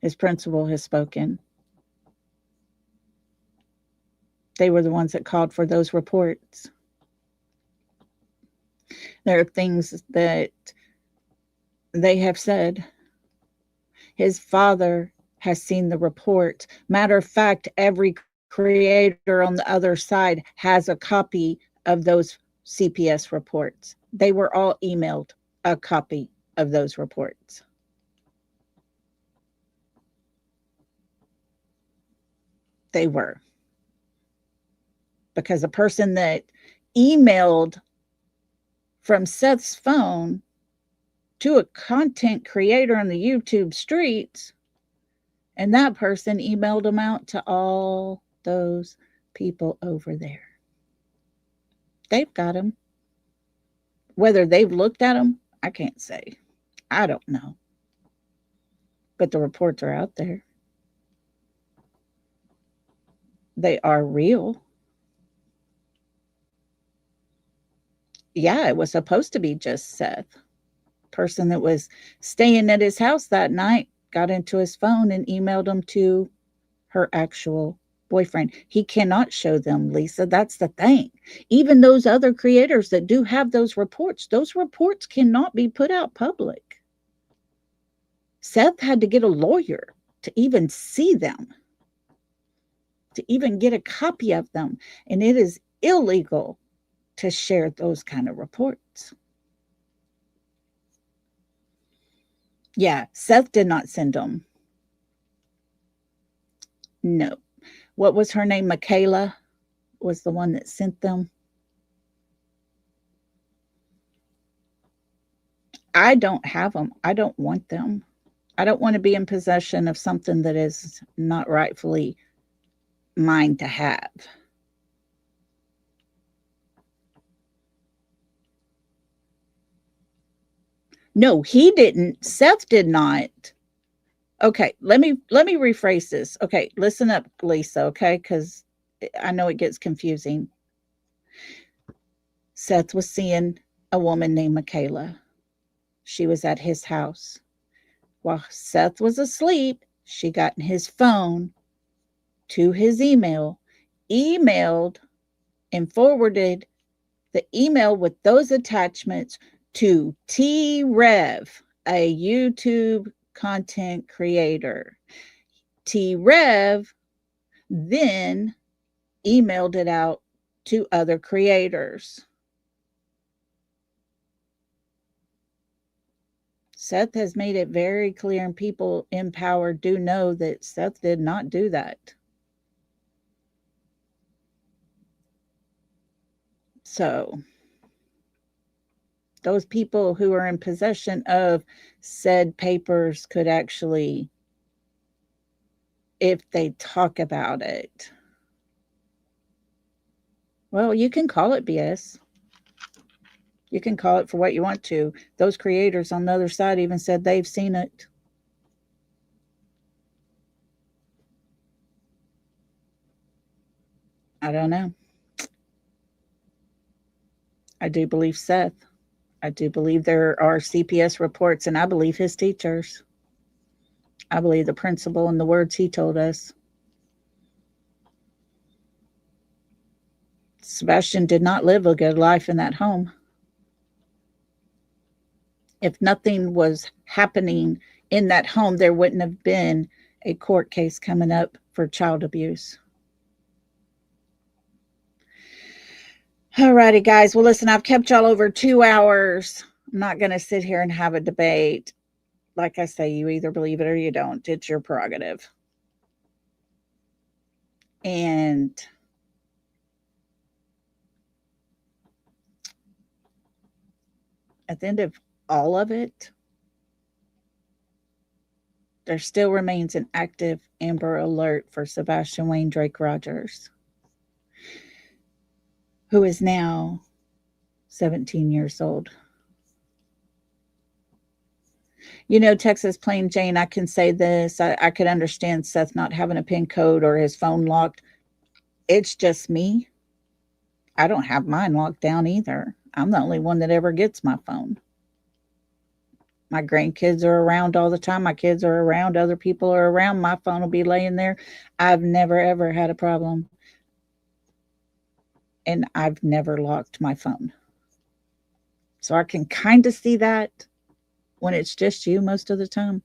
His principal has spoken. They were the ones that called for those reports. There are things that they have said. His father has seen the report. Matter of fact, every creator on the other side has a copy of those CPS reports. They were all emailed a copy of those reports. They were. Because a person that emailed from Seth's phone to a content creator on the YouTube streets, and that person emailed them out to all those people over there. They've got them. Whether they've looked at them, I can't say. I don't know. But the reports are out there. They are real. Yeah, it was supposed to be just Seth. Person that was staying at his house that night got into his phone and emailed them to her actual boyfriend. He cannot show them, Lisa. That's the thing. Even those other creators that do have those reports cannot be put out public. Seth had to get a lawyer to even see them, to even get a copy of them. And it is illegal to share those kind of reports. Yeah, Seth did not send them. No. What was her name? Michaela was the one that sent them. I don't have them. I don't want them. I don't want to be in possession of something that is not rightfully mine to have. No, he didn't. Seth did not. Okay, let me rephrase this. Okay, listen up, Lisa, okay? Because I know it gets confusing. Seth was seeing a woman named Michaela. She was at his house. While Seth was asleep, she got in his phone to his email, emailed and forwarded the email with those attachments to T-Rev, a YouTube content creator. T-Rev then emailed it out to other creators. Seth has made it very clear, and people in power do know that Seth did not do that. So those people who are in possession of said papers could actually, if they talk about it, well, you can call it BS. You can call it for what you want to. Those creators on the other side even said they've seen it. I don't know. I do believe Seth. I do believe there are CPS reports, and I believe his teachers. I believe the principal and the words he told us. Sebastian did not live a good life in that home. If nothing was happening in that home, there wouldn't have been a court case coming up for child abuse. All righty, guys. Well, listen, I've kept y'all over 2 hours. I'm not going to sit here and have a debate. Like I say, you either believe it or you don't. It's your prerogative. And at the end of all of it, there still remains an active Amber Alert for Sebastian Wayne Drake Rogers. who is now 17 years old. You know, Texas Plain Jane, I can say this. I could understand Seth not having a PIN code or his phone locked. It's just me. I don't have mine locked down either. I'm the only one that ever gets my phone. My grandkids are around all the time. My kids are around. Other people are around. My phone will be laying there. I've never, ever had a problem. And I've never locked my phone. So I can kind of see that when it's just you most of the time.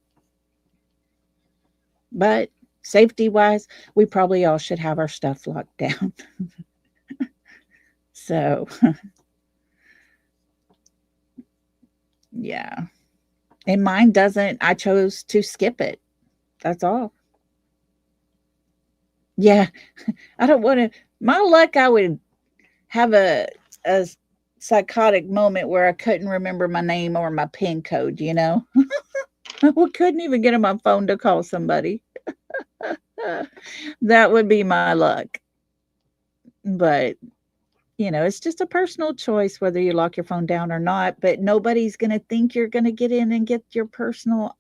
But safety wise, we probably all should have our stuff locked down. So, yeah. And mine doesn't. I chose to skip it. That's all. Yeah. I don't want to. My luck, I would have a psychotic moment where I couldn't remember my name or my PIN code, you know? I couldn't even get on my phone to call somebody. That would be my luck. But, you know, it's just a personal choice whether you lock your phone down or not. But nobody's going to think you're going to get in and get your personal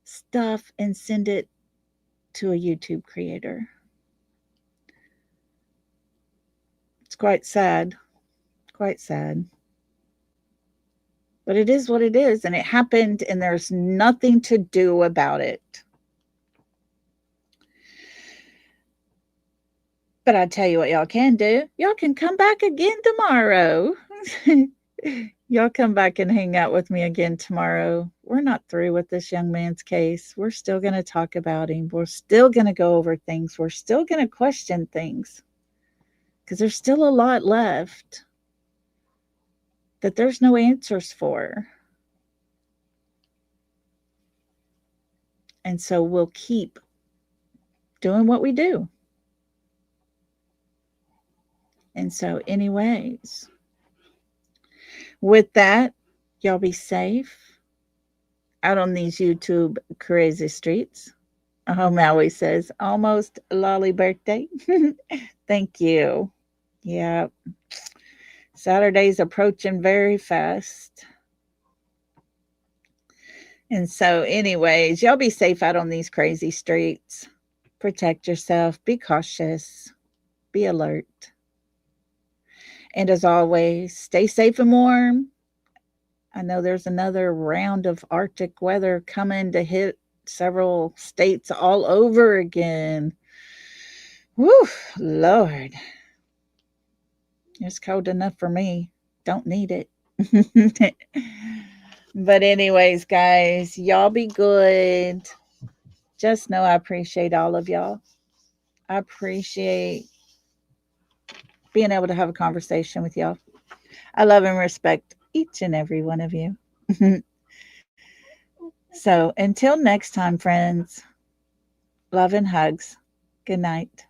stuff and send it to a YouTube creator. It's quite sad. Quite sad. But it is what it is, and it happened, and there's nothing to do about it. But I tell you what y'all can do. Y'all can come back again tomorrow. Y'all come back and hang out with me again tomorrow. We're not through with this young man's case. We're still going to talk about him. We're still going to go over things. We're still going to question things. Because there's still a lot left that there's no answers for. And so we'll keep doing what we do. And so, anyways, with that, y'all be safe out on these YouTube crazy streets. Maui says, almost lolly birthday. Thank you. Yeah. Saturday's approaching very fast. And so, anyways, y'all be safe out on these crazy streets. Protect yourself. Be cautious. Be alert. And as always, stay safe and warm. I know there's another round of Arctic weather coming to hit several states all over again. Whew, Lord. It's cold enough for me. Don't need it. But anyways, guys, y'all be good. Just know I appreciate all of y'all. I appreciate being able to have a conversation with y'all. I love and respect each and every one of you. So until next time, friends, love and hugs. Good night.